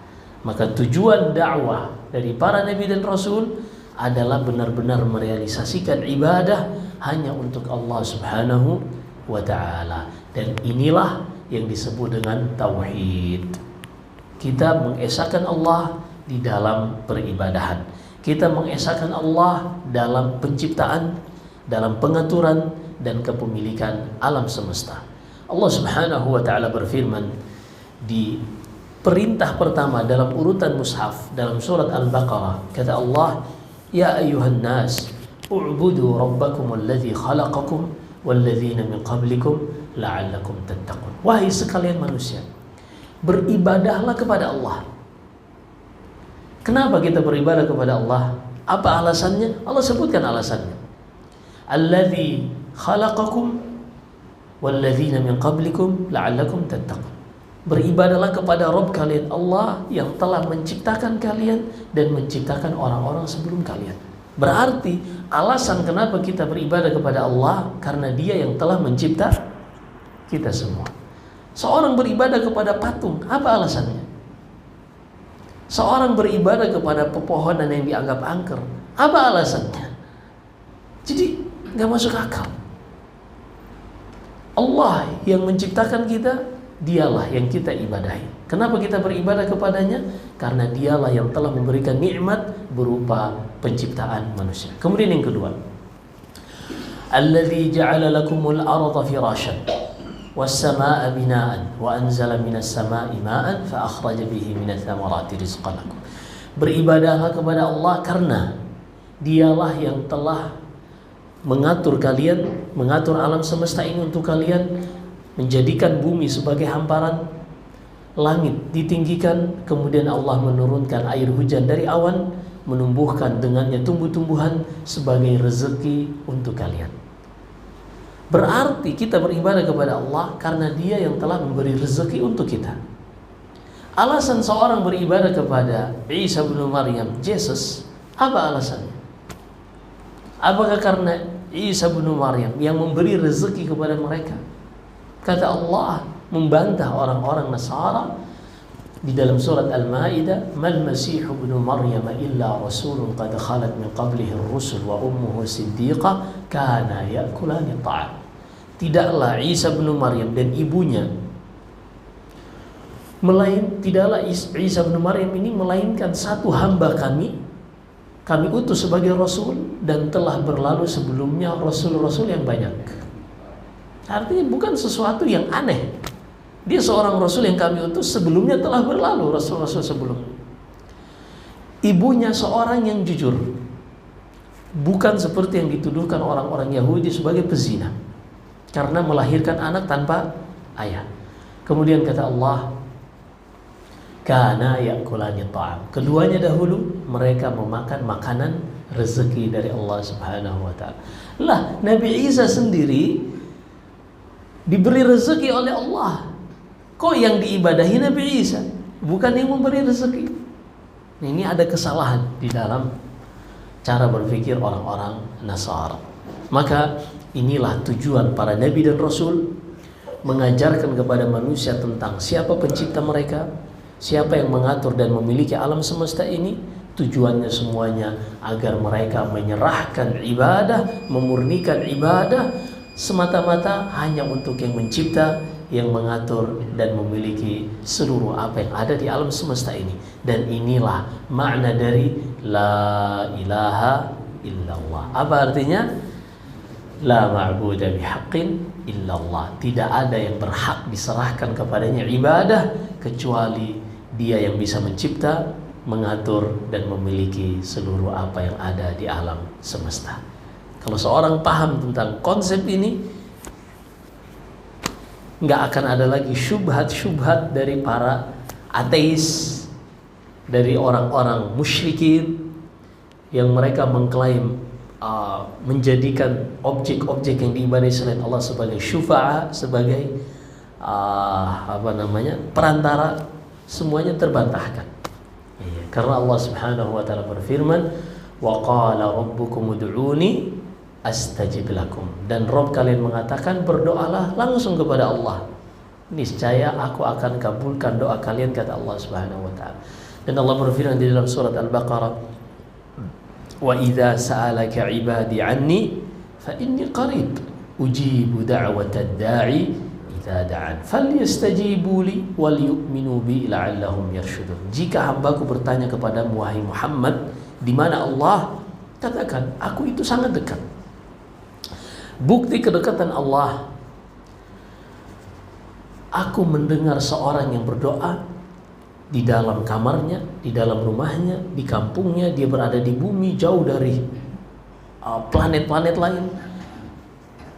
Maka tujuan dakwah dari para nabi dan rasul adalah benar-benar merealisasikan ibadah hanya untuk Allah Subhanahu wa ta'ala. Dan inilah yang disebut dengan tauhid. Kita mengesahkan Allah di dalam peribadahan. Kita mengesahkan Allah dalam penciptaan, dalam pengaturan dan kepemilikan alam semesta. Allah Subhanahu wa ta'ala berfirman di perintah pertama dalam urutan mushaf dalam surat Al-Baqarah, kata Allah, Ya ayuhan nas, u'budu rabbakum alladhi khalaqakum walladzina min qablikum la'allakum tattaqun. Wahai sekalian manusia, beribadahlah kepada Allah. Kenapa kita beribadah kepada Allah? Apa alasannya? Allah sebutkan alasannya. Alladzi khalaqakum walladzina min qablikum la'allakum tattaqun. Beribadahlah kepada Rabb kalian, Allah yang telah menciptakan kalian dan menciptakan orang-orang sebelum kalian. Berarti alasan kenapa kita beribadah kepada Allah karena Dia yang telah mencipta kita semua. Seorang beribadah kepada patung, apa alasannya? Seorang beribadah kepada pepohonan yang dianggap angker, apa alasannya? Jadi nggak masuk akal. Allah yang menciptakan kita, Dialah yang kita ibadahi. Kenapa kita beribadah kepadanya? Karena Dialah yang telah memberikan nikmat berupa penciptaan manusia. Kemudian yang kedua, alladzi ja'ala lakumul arda firasyan was samaa'a binaa'an wa anzala minas samaa'i maa'an fa akhraja bihi minats thamarati rizqan lakum. Beribadahlah kepada Allah karena Dialah yang telah mengatur kalian, mengatur alam semesta ini untuk kalian, menjadikan bumi sebagai hamparan, langit ditinggikan, kemudian Allah menurunkan air hujan dari awan, menumbuhkan dengannya tumbuh-tumbuhan sebagai rezeki untuk kalian. Berarti kita beribadah kepada Allah karena Dia yang telah memberi rezeki untuk kita. Alasan seorang beribadah kepada Isa bin Maryam, Yesus, apa alasannya? Apakah karena Isa bin Maryam yang memberi rezeki kepada mereka? Kata Allah membantah orang-orang Nasara di dalam surat Al-Maidah, "Mal Masih ibn Maryam illa rasulun qad khalat min qablihi ar-rusul wa ummuhu siddiqah kana ya'kulani at-ta'am." Tidaklah Isa bin Maryam dan ibunya tidaklah Isa bin Maryam ini melainkan satu hamba kami utus sebagai rasul dan telah berlalu sebelumnya rasul-rasul yang banyak. Artinya bukan sesuatu yang aneh. Dia seorang rasul yang kami utus, sebelumnya telah berlalu rasul-rasul sebelumnya. Ibunya seorang yang jujur, bukan seperti yang dituduhkan orang-orang Yahudi sebagai pezina karena melahirkan anak tanpa ayah. Kemudian kata Allah, kana ya'kulani ta'am. Keduanya dahulu mereka memakan makanan rezeki dari Allah Subhanahu wa taala. Lah, Nabi Isa sendiri diberi rezeki oleh Allah. Kok yang diibadahi Nabi Isa, bukan yang memberi rezeki? Ini ada kesalahan di dalam cara berpikir orang-orang Nasara. Maka inilah tujuan para nabi dan rasul, mengajarkan kepada manusia tentang siapa pencipta mereka, siapa yang mengatur dan memiliki alam semesta ini. Tujuannya semuanya agar mereka menyerahkan ibadah, memurnikan ibadah semata-mata hanya untuk yang mencipta, yang mengatur dan memiliki seluruh apa yang ada di alam semesta ini. Dan inilah makna dari la ilaha illallah. Apa artinya? La ma'budu bihaqqin illallah. Tidak ada yang berhak diserahkan kepadanya ibadah kecuali Dia yang bisa mencipta, mengatur dan memiliki seluruh apa yang ada di alam semesta. Kalau seorang paham tentang konsep ini, nggak akan ada lagi syubhat-syubhat dari para ateis, dari orang-orang musyrikin yang mereka mengklaim menjadikan objek-objek yang diibadahi selain Allah sebagai syufa'a, sebagai perantara. Semuanya terbantahkan. Karena Allah Subhanahu wa taala berfirman, "Wa qala rabbukum ud'uni astajib lakum." Dan Rabb kalian mengatakan, berdoalah langsung kepada Allah, niscaya aku akan kabulkan doa kalian, kata Allah Subhanahu wa taala. Dan Allah berfirman di dalam surat Al-Baqarah, "Wa idza sa'alaka 'ibadi 'anni fa inni qarib ujibu da'watad da'i idza da'an falyastajibu li wal yu'minu bi la'allahum yarshudun." Jika hambaku bertanya kepadamu wahai Muhammad, di mana Allah? Katakan, aku itu sangat dekat. Bukti kedekatan Allah, aku mendengar seorang yang berdoa di dalam kamarnya, di dalam rumahnya, di kampungnya, dia berada di bumi jauh dari planet-planet lain.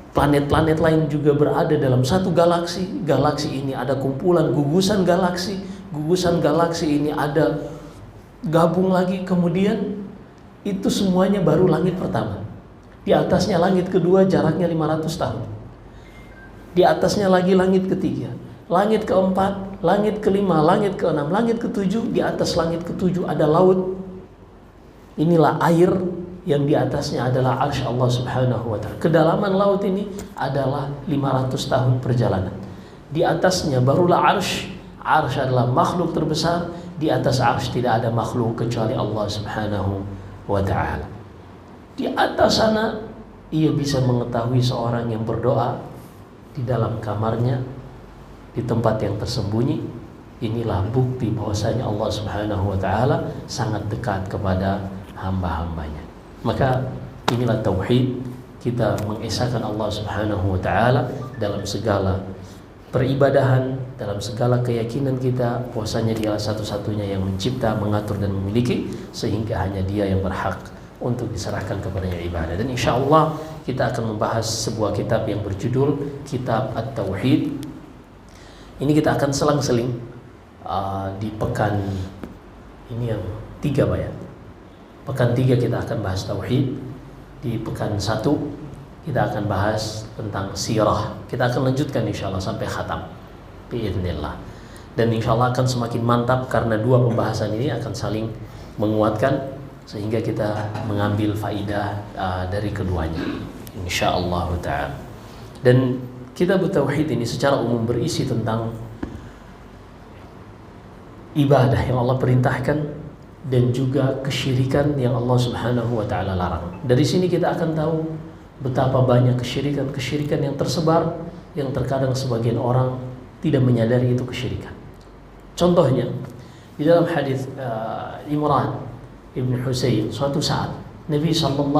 Planet-planet lain juga berada dalam satu galaksi. Galaksi ini ada kumpulan gugusan galaksi. Gugusan galaksi ini ada gabung lagi. Kemudian itu semuanya baru langit pertama. Di atasnya langit kedua jaraknya 500 tahun. Di atasnya lagi langit ketiga. Langit keempat, langit kelima, langit keenam, langit ketujuh. Di atas langit ketujuh ada laut. Inilah air yang di atasnya adalah arsy Allah Subhanahu wa ta'ala. Kedalaman laut ini adalah 500 tahun perjalanan. Di atasnya barulah arsy. Arsy adalah makhluk terbesar. Di atas arsy tidak ada makhluk kecuali Allah Subhanahu wa ta'ala. Di atas sana ia bisa mengetahui seorang yang berdoa di dalam kamarnya, di tempat yang tersembunyi. Inilah bukti bahwasanya Allah Subhanahu wa ta'ala sangat dekat kepada hamba-hambanya. Maka inilah tauhid, kita mengesahkan Allah Subhanahu wa ta'ala dalam segala peribadahan, dalam segala keyakinan kita bahwasanya Dialah satu-satunya yang mencipta, mengatur dan memiliki, sehingga hanya Dia yang berhak untuk diserahkan kepadanya ibadah. Dan insyaallah kita akan membahas sebuah kitab yang berjudul Kitab At-Tauhid. Ini kita akan selang-seling di pekan ini yang 3 Pak ya. Pekan 3 kita akan bahas tauhid. Di pekan 1 kita akan bahas tentang sirah. Kita akan lanjutkan insyaallah sampai khatam biiznillah. Dan insyaallah akan semakin mantap karena dua pembahasan ini akan saling menguatkan, sehingga kita mengambil faidah dari keduanya insyaallah ta'ala. Dan kitab tauhid ini secara umum berisi tentang ibadah yang Allah perintahkan dan juga kesyirikan yang Allah Subhanahu wa ta'ala larang. Dari sini kita akan tahu betapa banyak kesyirikan yang tersebar, yang terkadang sebagian orang tidak menyadari itu kesyirikan. Contohnya di dalam hadis Imran Ibn Husayn, suatu saat Nabi SAW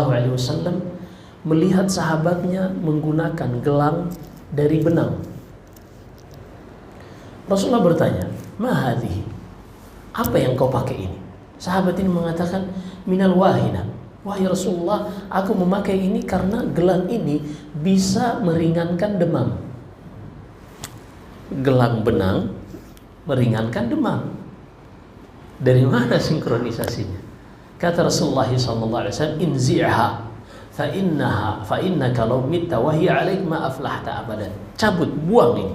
melihat sahabatnya menggunakan gelang dari benang. Rasulullah bertanya, "Ma hadhihi?" Apa yang kau pakai ini? Sahabat ini mengatakan, "Minal wahina." Wahai Rasulullah, aku memakai ini karena gelang ini bisa meringankan demam. Gelang benang meringankan demam. Dari mana sinkronisasinya? Kata Rasulullah SAW, "Inzi'ha fa innaka law mitta wa hiya 'alaik ma aflahta abadan." Cabut, buang ini.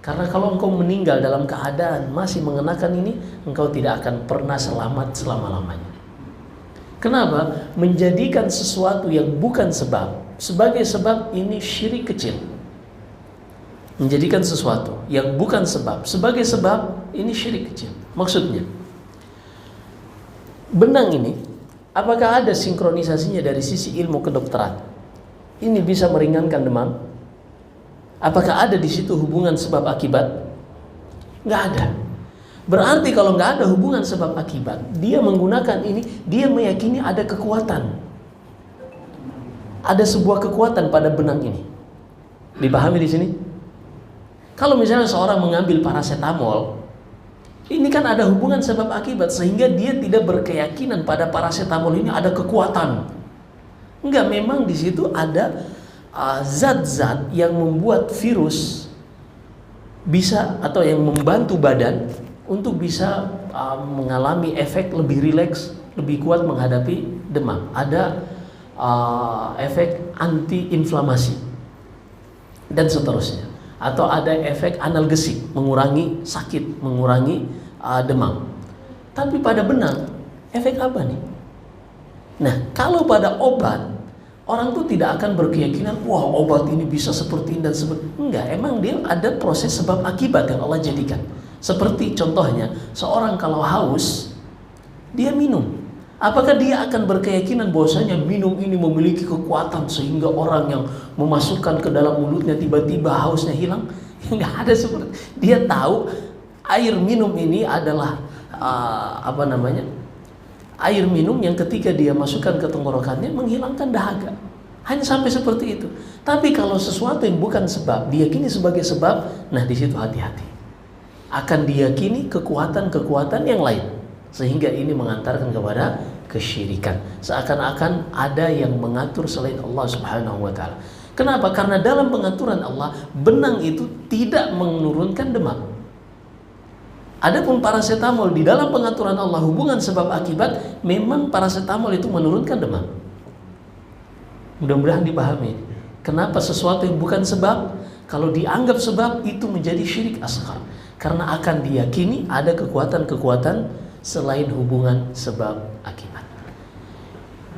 Karena kalau engkau meninggal dalam keadaan masih mengenakan ini, engkau tidak akan pernah selamat selama-lamanya. Kenapa? Menjadikan sesuatu yang bukan sebab sebagai sebab ini syirik kecil. Menjadikan sesuatu yang bukan sebab sebagai sebab ini syirik kecil. Maksudnya, benang ini apakah ada sinkronisasinya dari sisi ilmu kedokteran? Ini bisa meringankan demam? Apakah ada di situ hubungan sebab akibat? Nggak ada. Berarti kalau nggak ada hubungan sebab akibat, dia menggunakan ini, dia meyakini ada kekuatan. Ada sebuah kekuatan pada benang ini. Dipahami di sini? Kalau misalnya seorang mengambil paracetamol, ini kan ada hubungan sebab akibat, sehingga dia tidak berkeyakinan pada paracetamol ini ada kekuatan. Enggak, memang di situ ada zat-zat yang membuat virus bisa, atau yang membantu badan untuk bisa mengalami efek lebih rileks, lebih kuat menghadapi demam. Ada efek anti-inflamasi dan seterusnya. Atau ada efek analgesik, mengurangi sakit, mengurangi demam. Tapi pada benang, efek apa nih? Nah, kalau pada obat, orang tuh tidak akan berkeyakinan, wah obat ini bisa seperti ini dan seperti. Enggak, emang dia ada proses sebab akibat yang Allah jadikan. Seperti contohnya, seorang kalau haus, dia minum. Apakah dia akan berkeyakinan bahwasanya minum ini memiliki kekuatan sehingga orang yang memasukkan ke dalam mulutnya tiba-tiba hausnya hilang? Enggak ada seperti. Dia tahu air minum ini adalah air minum yang ketika dia masukkan ke tenggorokannya menghilangkan dahaga. Hanya sampai seperti itu. Tapi kalau sesuatu yang bukan sebab diyakini sebagai sebab, nah di situ hati-hati. akan diyakini kekuatan-kekuatan yang lain, sehingga ini mengantarkan kepada kesyirikan. Seakan-akan ada yang mengatur selain Allah Subhanahu wa taala. Kenapa? Karena dalam pengaturan Allah, benang itu tidak menurunkan demam. Adapun paracetamol di dalam pengaturan Allah, hubungan sebab akibat, memang paracetamol itu menurunkan demam. Mudah-mudahan dipahami. Kenapa sesuatu yang bukan sebab, kalau dianggap sebab, itu menjadi syirik asghar. Karena akan diyakini ada kekuatan-kekuatan selain hubungan sebab akibat.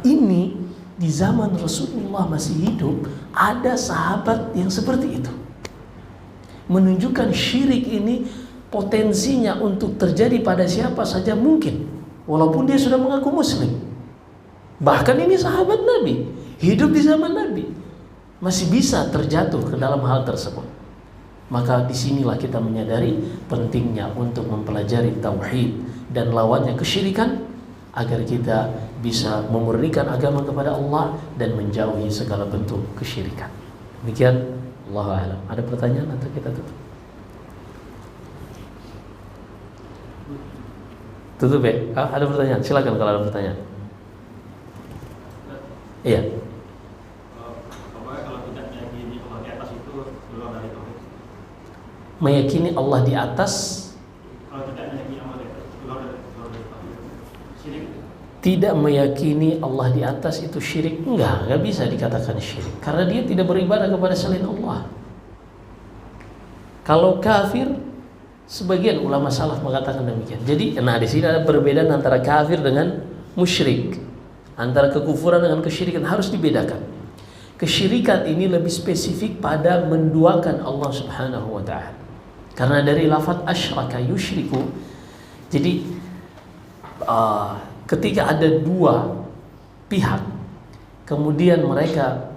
Ini di zaman Rasulullah masih hidup, ada sahabat yang seperti itu. Menunjukkan syirik ini potensinya untuk terjadi pada siapa saja mungkin, walaupun dia sudah mengaku muslim. Bahkan ini sahabat Nabi, hidup di zaman Nabi, masih bisa terjatuh ke dalam hal tersebut. Maka disinilah kita menyadari pentingnya untuk mempelajari tauhid dan lawannya kesyirikan, agar kita bisa memurnikan agama kepada Allah dan menjauhi segala bentuk kesyirikan. Demikian, Allahu a'lam. Ada pertanyaan atau kita tutup? Tutup ya? Ada pertanyaan? Silakan kalau ada pertanyaan. Iya. Meyakini Allah di atas, tidak meyakini Allah di atas itu syirik? Enggak bisa dikatakan syirik, karena dia tidak beribadah kepada selain Allah. Kalau kafir, sebagian ulama salaf mengatakan demikian. Jadi, di sini ada perbedaan antara kafir dengan musyrik, antara kekufuran dengan kesyirikan, harus dibedakan. Kesyirikan ini lebih spesifik pada menduakan Allah Subhanahu wa ta'ala. Karena dari lafaz asyraka yusyriku, jadi ketika ada dua pihak, kemudian mereka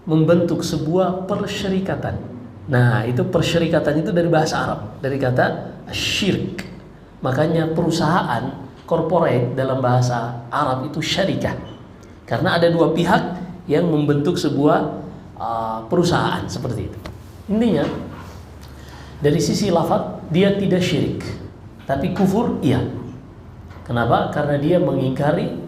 membentuk sebuah persyirikatan. Nah, itu persyirikatan itu dari bahasa Arab, dari kata syirik. Makanya perusahaan corporate dalam bahasa Arab itu syarikah, karena ada dua pihak yang membentuk sebuah perusahaan seperti itu. Intinya dari sisi lafaz dia tidak syirik, tapi kufur iya. Kenapa? Karena dia mengingkari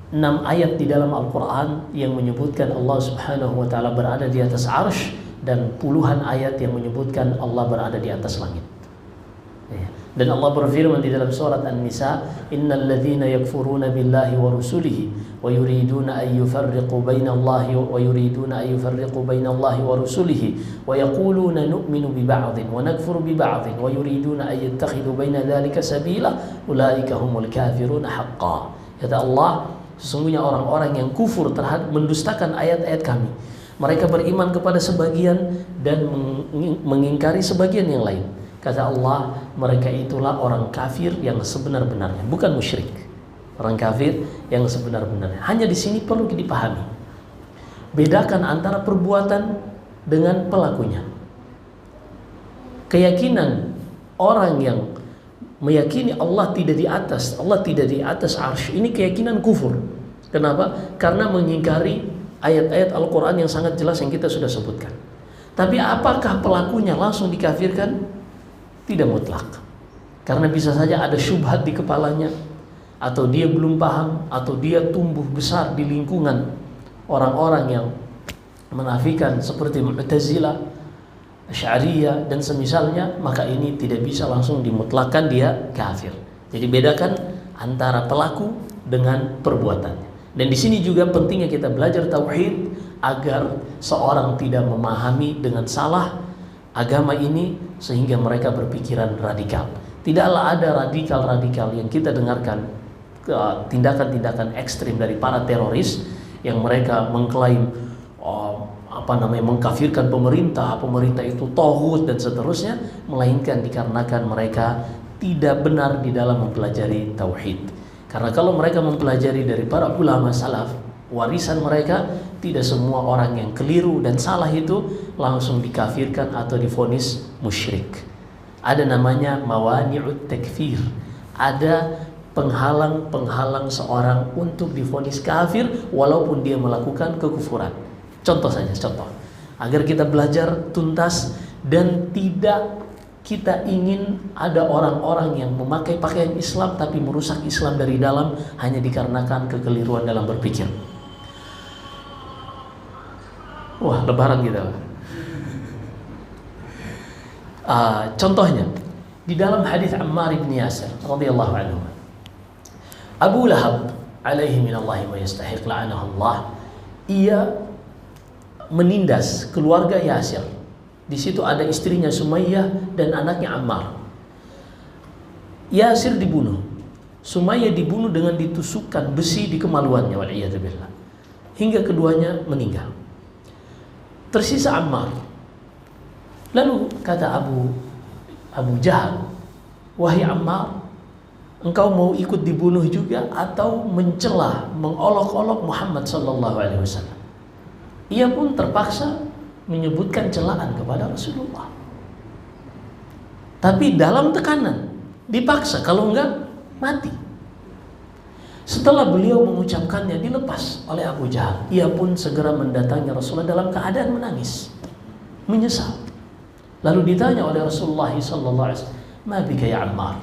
6 ayat di dalam Al-Quran yang menyebutkan Allah Subhanahu wa ta'ala berada di atas arsy, dan puluhan ayat yang menyebutkan Allah berada di atas langit. Dan Allah berfirman di dalam surat An-Nisa, innal ladzina yakfuruna billahi wa rusulihi wa yuriduna an yufarriqu bainallahi wa yuriduna an yufarriqu bainallahi wa rusulihi wa yaquluna nu'minu bi ba'dhin wa nakfuru bi ba'dhin wa yuriduna an yattakhidhu baina dzalika sabila ulaika humul kafiruna haqqan. Kata Allah, sesungguhnya orang-orang yang kufur terhadap mendustakan ayat-ayat kami, mereka beriman kepada sebagian dan mengingkari sebagian yang lain. Kata Allah, mereka itulah orang kafir yang sebenar-benarnya, bukan musyrik. Orang kafir yang sebenar-benarnya. Hanya di sini perlu dipahami, bedakan antara perbuatan dengan pelakunya. Keyakinan orang yang meyakini Allah tidak di atas arsy, ini keyakinan kufur. Kenapa? Karena mengingkari ayat-ayat Al-Quran yang sangat jelas yang kita sudah sebutkan. Tapi apakah pelakunya langsung dikafirkan? Tidak mutlak, karena bisa saja ada syubhat di kepalanya, atau dia belum paham, atau dia tumbuh besar di lingkungan orang-orang yang menafikan seperti Mu'tazilah, Asy'ariyah dan semisalnya, maka ini tidak bisa langsung dimutlakkan dia kafir. Jadi bedakan antara pelaku dengan perbuatannya. Dan di sini juga pentingnya kita belajar tauhid agar seorang tidak memahami dengan salah agama ini sehingga mereka berpikiran radikal. Tidaklah ada radikal-radikal yang kita dengarkan, tindakan-tindakan ekstrim dari para teroris yang mereka mengklaim mengkafirkan pemerintah itu tauhid dan seterusnya, melainkan dikarenakan mereka tidak benar di dalam mempelajari tauhid. Karena kalau mereka mempelajari dari para ulama salaf, warisan mereka, tidak semua orang yang keliru dan salah itu langsung dikafirkan atau divonis musyrik. Ada namanya mawani'ut takfir. Ada penghalang-penghalang seorang untuk divonis kafir walaupun dia melakukan kekufuran. Contoh, agar kita belajar tuntas dan tidak kita ingin ada orang-orang yang memakai pakaian Islam tapi merusak Islam dari dalam hanya dikarenakan kekeliruan dalam berpikir. Wah, lebaran kita. Contohnya di dalam hadis Ammar bin Yasir radhiyallahu anhu, Abu Lahab alaihi minallahi ma yastahiq la'anahu Allah, ia menindas keluarga Yasir. Di situ ada istrinya Sumayyah dan anaknya Ammar. Yasir dibunuh, Sumayyah dibunuh dengan ditusukkan besi di kemaluannya, wal'iyadzubillah, hingga keduanya meninggal. Tersisa Ammar. Lalu kata Abu Jahal, wahai Ammar, engkau mau ikut dibunuh juga atau mencela, mengolok-olok Muhammad sallallahu alaihi wasallam? Ia pun terpaksa menyebutkan celaan kepada Rasulullah. Tapi dalam tekanan, dipaksa, kalau enggak mati. Setelah beliau mengucapkannya, dilepas oleh Abu Jahal. Ia pun segera mendatangi Rasulullah dalam keadaan menangis, menyesal. Lalu ditanya oleh Rasulullah sallallahu alaihi wasallam, "Ma bika ya Ammar?"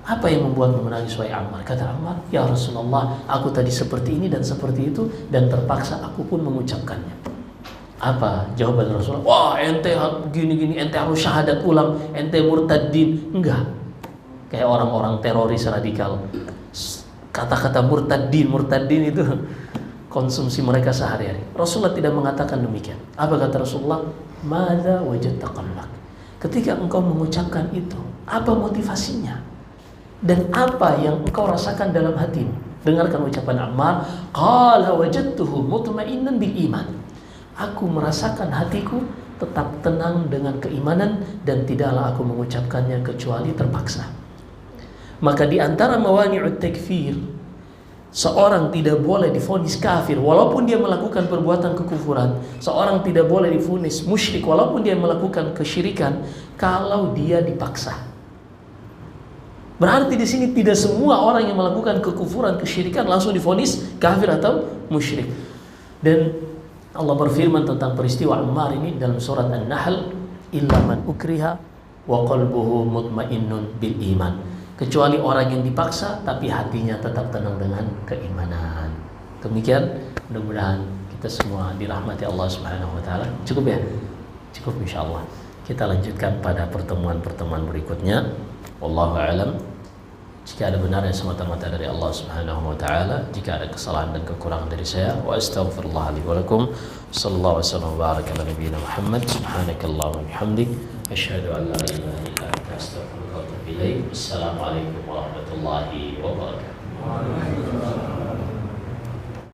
Apa yang membuatmu menangis wahai Ammar? Kata Ammar, "Ya Rasulullah, aku tadi seperti ini dan seperti itu dan terpaksa aku pun mengucapkannya." Apa jawaban Rasulullah? Wah, ente gini-gini, ente harus syahadat ulang, ente murtadin. Enggak. Kayak orang-orang teroris radikal. Kata-kata murtadin itu konsumsi mereka sehari-hari. Rasulullah tidak mengatakan demikian. Apa kata Rasulullah? Madza wajadta qalbak? Ketika engkau mengucapkan itu, apa motivasinya? Dan apa yang engkau rasakan dalam hatimu? Dengarkan ucapan Ammar, qala wajadtuhu mutma'innan bil iman. Aku merasakan hatiku tetap tenang dengan keimanan dan tidaklah aku mengucapkannya kecuali terpaksa. Maka di antara mawani'ut takfir, seorang tidak boleh divonis kafir walaupun dia melakukan perbuatan kekufuran. Seorang tidak boleh divonis musyrik walaupun dia melakukan kesyirikan kalau dia dipaksa. Berarti di sini tidak semua orang yang melakukan kekufuran, kesyirikan langsung divonis kafir atau musyrik. Dan Allah berfirman tentang peristiwa Ammar ini dalam surat An-Nahl, illa man ukriha wa qalbuhu mutmainnun bil iman. Kecuali orang yang dipaksa tapi hatinya tetap tenang dengan keimanan. Demikian, mudah-mudahan kita semua dirahmati Allah Subhanahu wa taala. Cukup ya? Cukup insyaallah. Kita lanjutkan pada pertemuan-pertemuan berikutnya. Wallahu a'lam. Jika ada benar yang semata-mata dari Allah Subhanahu wa taala, jika ada kesalahan dan kekurangan dari saya, wa astaghfirullah li wa lakum. Sallallahu alaihi wasallam wa baraka ala nabiyyina Muhammad. Subhanakallahumma wa bihamdik, asyhadu an la ilaha illa anta, astaghfiruka wa atubu ilaik. Assalamualaikum warahmatullahi wabarakatuh.